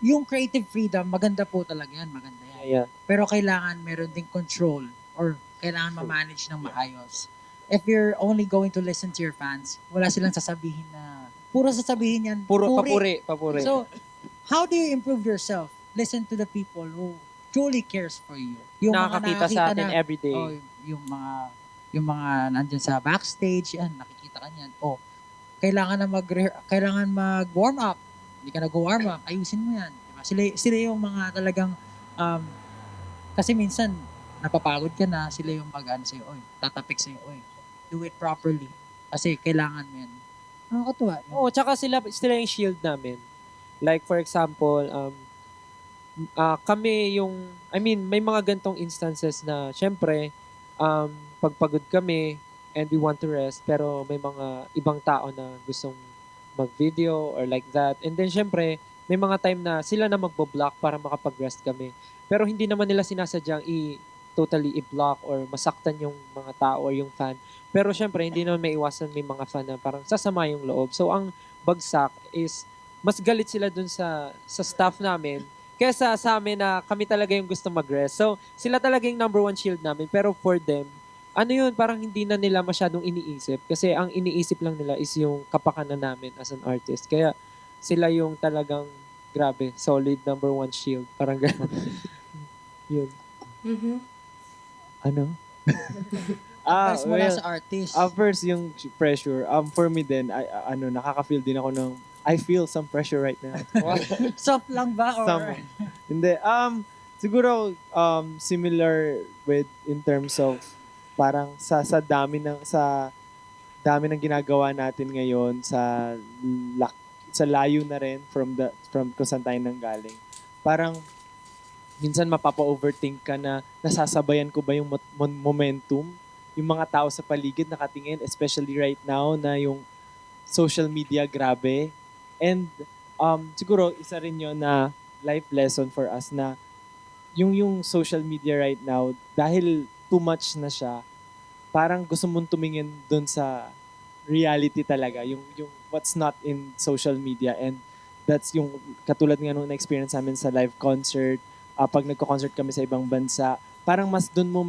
yung creative freedom, maganda po talaga yan. Maganda yan. Yeah. Pero kailangan meron ding control or kailangan ma-manage ng maayos. If you're only going to listen to your fans, wala silang sasabihin na, puro sasabihin yan, papuri. So, how do you improve yourself? Listen to the people who truly cares for you. Yung nakakita sa atin every day. Yung mga nandyan sa backstage, yan, nakikita ka niyan. Kailangan mag-warm up. Hindi ka nag-warm up, ayusin mo yan. Diba? Sila yung mga talagang, kasi minsan, napapagod ka na, sila yung mag-ano sa'yo, tatapik sa'yo, do it properly. Kasi kailangan mo yan. Nakakatuwa. Tsaka sila yung shield namin. Like, for example, kami may mga gantong instances na, syempre, pagpagod kami and we want to rest, pero may mga ibang tao na gustong mag-video or like that. And then, syempre, may mga time na sila na magbo-block para makapag-rest kami. Pero hindi naman nila sinasadyang totally i-block or masaktan yung mga tao or yung fan. Pero syempre, hindi naman may iwasan may mga fan na parang sasama yung loob. So ang bagsak is mas galit sila dun sa staff namin kesa sa amin na kami talaga yung gusto mag-rest. So sila talaga yung number one shield namin. Pero for them, ano yun, parang hindi na nila masyadong iniisip. Kasi ang iniisip lang nila is yung kapakanan namin as an artist. Kaya sila yung talagang grabe, solid number one shield. Parang gano'n. Yun. Mm-hmm. Ano? Advice mula sa artist. First, yung pressure. For me din, nakaka-feel din ako ng, I feel some pressure right now. Soft lang ba? Or? Some. Hindi. Siguro, similar with, in terms of, parang sa dami ng ginagawa natin ngayon, sa layo na rin from kung saan tayo nanggaling. Parang, minsan mapapa-overthink ka na nasasabayan ko ba yung momentum, yung mga tao sa paligid nakatingin, especially right now na yung social media grabe. And siguro isa rin yun na life lesson for us na yung social media right now, dahil too much na siya, parang gusto mong tumingin dun sa reality talaga, yung what's not in social media. And that's yung katulad nga nung na-experience namin sa live concert, pag nagko-concert kami sa ibang bansa, parang mas dun mo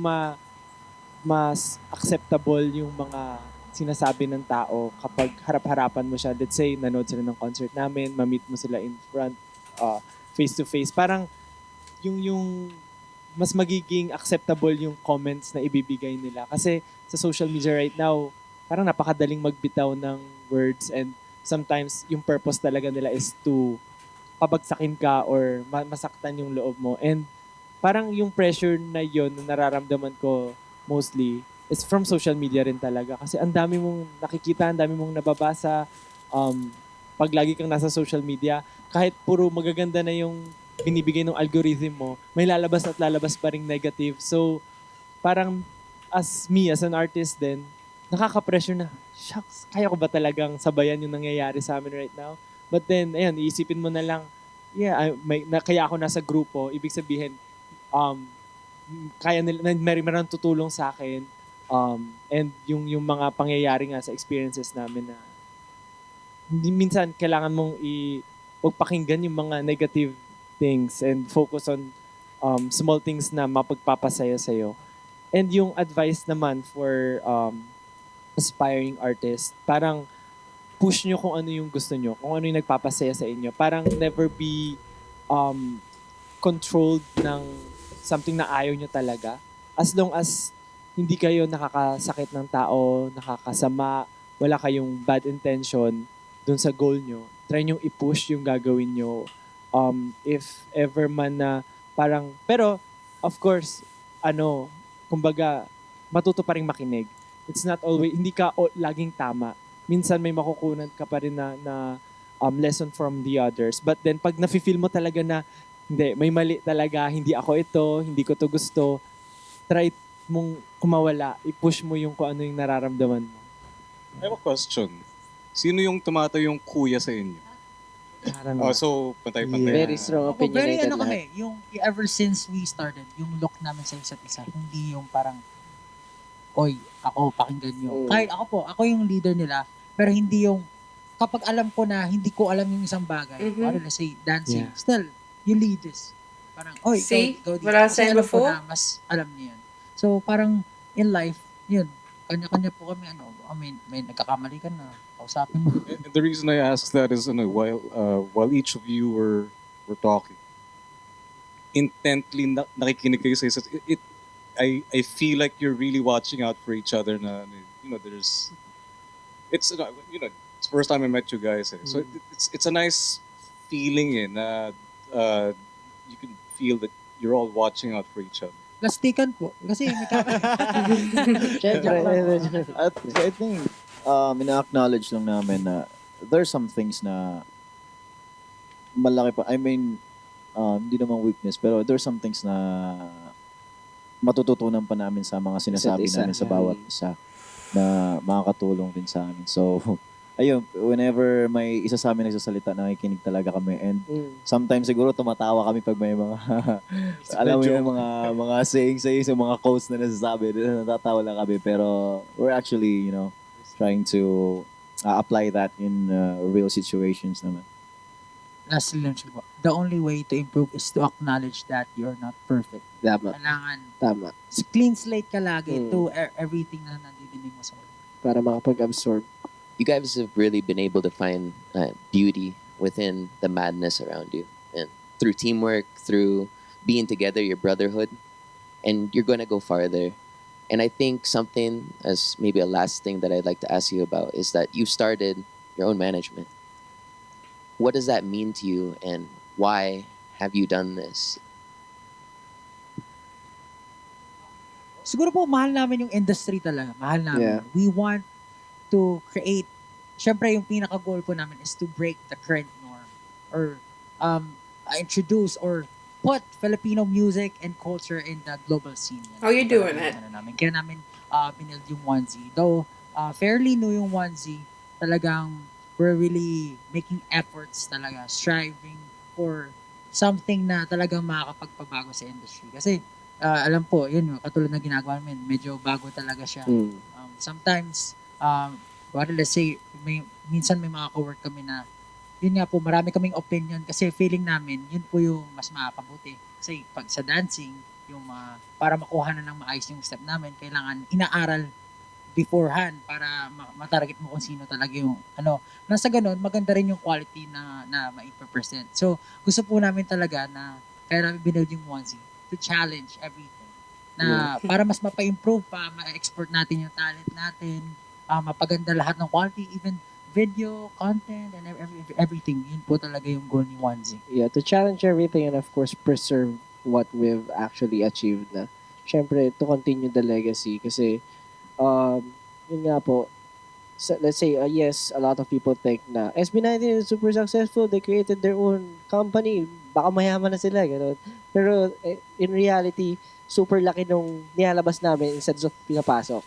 mas acceptable yung mga sinasabi ng tao kapag harap-harapan mo siya. Let's say, nanood sila ng concert namin, ma-meet mo sila in front, face-to-face. Parang yung mas magiging acceptable yung comments na ibibigay nila. Kasi sa social media right now, parang napakadaling magbitaw ng words and sometimes yung purpose talaga nila is to pabagsakin ka or masaktan yung loob mo. And parang yung pressure na yun na nararamdaman ko mostly is from social media rin talaga. Kasi ang dami mong nakikita, ang dami mong nababasa. Pag lagi kang nasa social media, kahit puro magaganda na yung binibigay ng algorithm mo, may lalabas at lalabas pa ring negative. So, parang as an artist din, nakaka-pressure na, shucks, kaya ko ba talagang sabayan yung nangyayari sa amin right now? But then, ayan, iisipin mo na lang, kaya ako nasa grupo, ibig sabihin, kaya nila, meron tutulong sa akin, and yung mga pangyayari nga sa experiences namin na minsan kailangan mong pagpakinggan yung mga negative things and focus on small things na mapagpapasaya sa'yo. And yung advice naman for aspiring artist, parang push nyo kung ano yung gusto nyo, kung ano yung nagpapasaya sa inyo. Parang never be controlled ng something na ayaw nyo talaga. As long as hindi kayo nakakasakit ng tao, nakakasama, wala kayong bad intention dun sa goal nyo, try nyo i-push yung gagawin nyo. If ever man na parang, pero of course, kumbaga, matuto pa rin makinig. It's not always, hindi ka laging tama. Minsan may makukunan ka pa rin na lesson from the others. But then, pag nafe-feel mo talaga na, hindi, may mali talaga, hindi ako ito, hindi ko to gusto, try mong kumawala, i-push mo yung kung ano yung nararamdaman mo. I have a question. Sino yung tumatayong kuya sa inyo? So, pantay-pantay. Yeah. Very strong opinionated kami, yung ever since we started, yung look namin sa isa't isa, hindi yung parang, oy, ako, pakinggan nyo. Kahit ako yung leader nila, pero hindi yung, kapag alam ko na hindi ko alam yung isang bagay, let's say, dancing, still, you lead this. Parang, oy, see, go what I was saying before? Na, mas alam niyo yan. So, parang, in life, yun, kanya-kanya po kami, may nagkakamali ka na, kausapin mo. And the reason I ask that is, while each of you were talking, intently nakikinig kayo sa isa't, I feel like you're really watching out for each other. Na it's the first time I met you guys. So it's a nice feeling na you can feel that you're all watching out for each other. Plastikan po. Kasi may Siyempre. At I think, ina-acknowledge lang namin na there's some things na malaki pa. I mean, hindi naman weakness, pero there's some things na matututunan pa namin sa mga sinasabi namin sa bawat isa na makakatulong din sa amin. So, ayun, whenever may isa sa amin nagsasalita, nakikinig talaga kami. And sometimes siguro tumatawa kami pag may mga, alam mo yun, mga sayings, yung mga quotes na nasasabi. Natatawa lang kami. Pero we're actually, trying to apply that in real situations naman. Lastly lang siya po, the only way to improve is to acknowledge that you're not perfect. Tama. Kailangan Tama. clean slate ka lagi to everything na nandidinig mo sa mundo. Para makapag-absorb. You guys have really been able to find beauty within the madness around you, and through teamwork, through being together, your brotherhood, and you're going to go farther. And I think something, as maybe a last thing that I'd like to ask you about, is that you started your own management. What does that mean to you, and why have you done this? Siguro po, mahal namin yung industry talaga. Mahal namin. Yeah. We want to create, syempre yung pinaka-goal po namin is to break the current norm or introduce or put Filipino music and culture in the global scene. Oh, you're doing it. Kaya namin binild yung onesie. Though fairly new yung onesie, talagang we're really making efforts talaga, striving for something na talagang makakapagpabago sa industry. Kasi alam po, yun, katulad na ginagawa namin, medyo bago talaga siya. Sometimes, let's say, minsan may mga co-work kami na, yun nga po, marami kaming opinion kasi feeling namin, yun po yung mas makakabuti. Kasi pag sa dancing, yung para makuha na ng maayos yung step namin, kailangan inaaral beforehand para matarget mo kung sino talaga yung nasa ganun, maganda rin yung quality na ma-present. So, gusto po namin talaga na kaya namin binuild yung onesie to challenge everything. Na para mas mapa-improve pa, ma-export natin yung talent natin, mapaganda lahat ng quality, even video, content, and everything. Yun po talaga yung goal ni onesie. Yeah, to challenge everything and of course preserve what we've actually achieved na. Siyempre, to continue the legacy kasi yun nga po, let's say, yes, a lot of people think na SB19 is super successful, they created their own company, baka mayaman na sila, gano'n. Pero in reality, super laki nung nilalabas namin instead of pinapasok.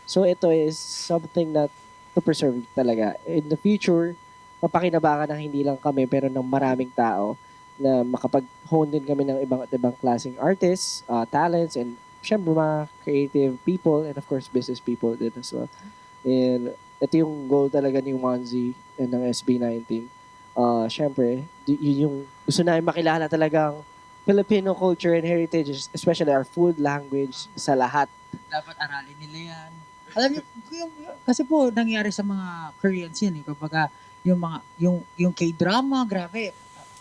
So ito is something that to preserve talaga. In the future, mapakinabangan ng hindi lang kami pero ng maraming tao na makapag-hone din kami ng ibang klaseng artists, talents, and syempre mga creative people and of course business people din as well. And ito yung goal talaga ni onesie and ng SB19. Syempre, yun yung gusto namin makilala talagang Filipino culture and heritage, especially our food, language, sa lahat. Dapat aralin nila yan. Alam niyo, kasi po nangyari sa mga Koreans yan Kumbaga, yung K-drama, grabe,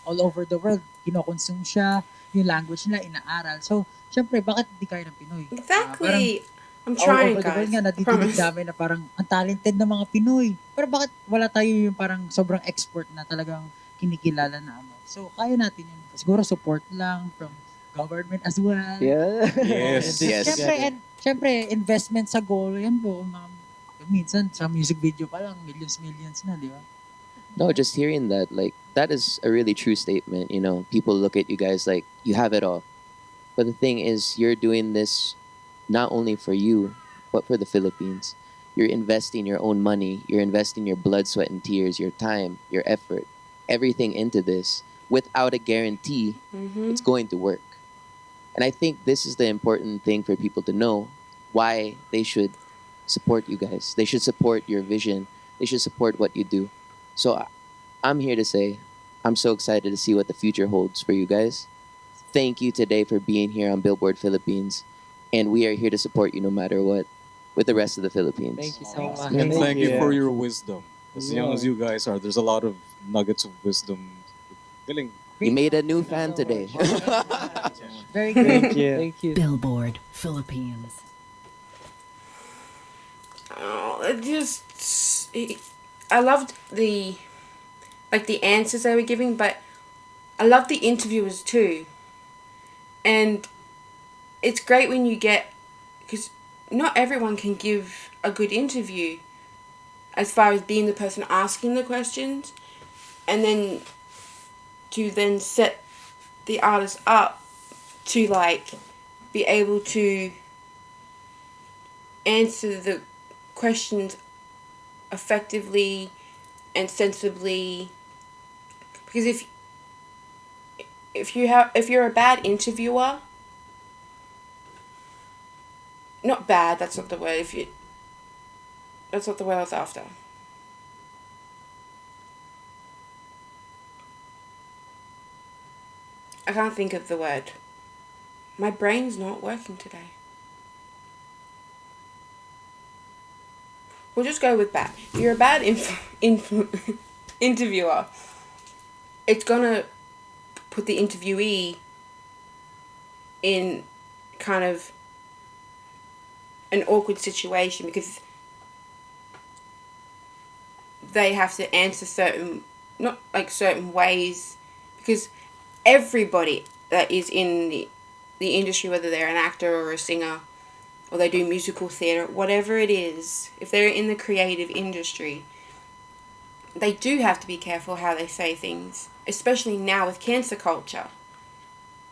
all over the world, kinokonsume siya, yung language nila, inaaral. So, syempre, bakit hindi kaya ng Pinoy? Exactly. I'm all trying, over the world guys. nga, nadidinig namin na parang ang talented na mga Pinoy. Pero bakit wala tayo yung parang sobrang expert na talagang kinikilala na So, kaya natin yun. Siguro support lang from government as well. Yeah. Yes. Syempre, investment sa goal, yan po. Minsan, sa music video pa lang, millions na, di ba? No, just hearing that, that is a really true statement. People look at you guys like you have it all. But the thing is, you're doing this not only for you, but for the Philippines. You're investing your own money. You're investing your blood, sweat, and tears, your time, your effort, everything into this without a guarantee it's going to work. And I think this is the important thing for people to know, why they should support you guys. They should support your vision. They should support what you do. So I'm here to say, I'm so excited to see what the future holds for you guys. Thank you today for being here on Billboard Philippines. And we are here to support you no matter what with the rest of the Philippines. Thank you so much. And thank you for your wisdom. As young as you guys are, there's a lot of nuggets of wisdom. Galing. You made a new fan today. Very good. Thank you. Thank you. Billboard Philippines. Oh, I loved the answers they were giving, but I love the interviewers too. And it's great when you get, because not everyone can give a good interview as far as being the person asking the questions, and then to then set the artist up to be able to answer the questions effectively and sensibly, because if you're a bad interviewer, not bad, that's not the word, that's not the word I was after. I can't think of the word. My brain's not working today. We'll just go with bad. If you're a bad interviewer, it's gonna put the interviewee in kind of an awkward situation because they have to answer certain ways, because everybody that is in the industry, whether they're an actor or a singer or they do musical theatre, whatever it is, if they're in the creative industry, they do have to be careful how they say things, especially now with cancel culture.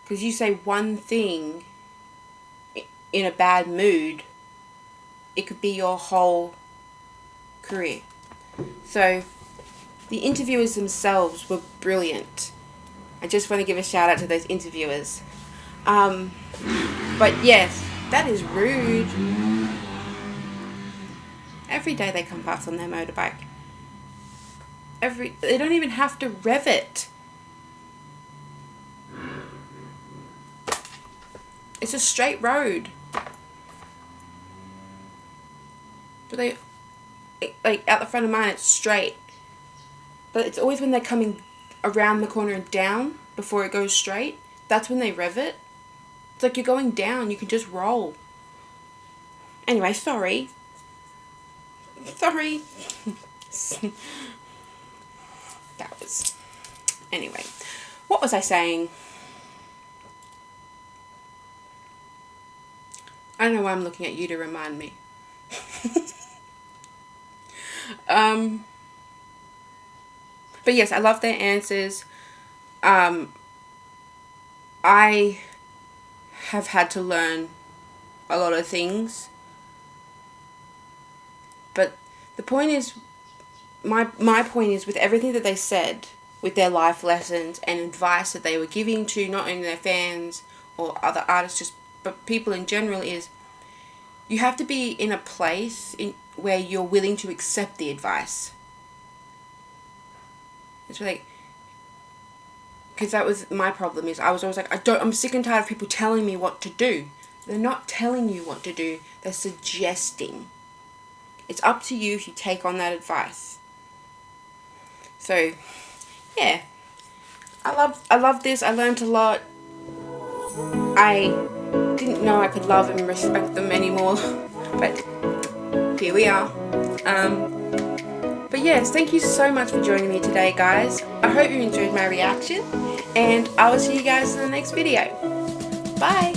Because you say one thing in a bad mood, it could be your whole career. So the interviewers themselves were brilliant. I just want to give a shout out to those interviewers. But yes, that is rude. Every day they come past on their motorbike. They don't even have to rev it. It's a straight road. But they, like out the front of mine, it's straight. But it's always when they're coming around the corner and down before it goes straight. That's when they rev it. It's like you're going down, you can just roll. Anyway, sorry. Sorry. That was... Anyway, what was I saying? I don't know why I'm looking at you to remind me. But yes, I love their answers. I have had to learn a lot of things. But the point is, my point is, with everything that they said, with their life lessons and advice that they were giving to not only their fans or other artists, but people in general, is you have to be in a place where you're willing to accept the advice. It's like, because that was my problem, is I was always like, I'm sick and tired of people telling me what to do. They're not telling you what to do, they're suggesting. It's up to you if you take on that advice. So, yeah. I love this. I learned a lot. I didn't know I could love and respect them anymore. But here we are. But yes, thank you so much for joining me today, guys. I hope you enjoyed my reaction. And I will see you guys in the next video. Bye!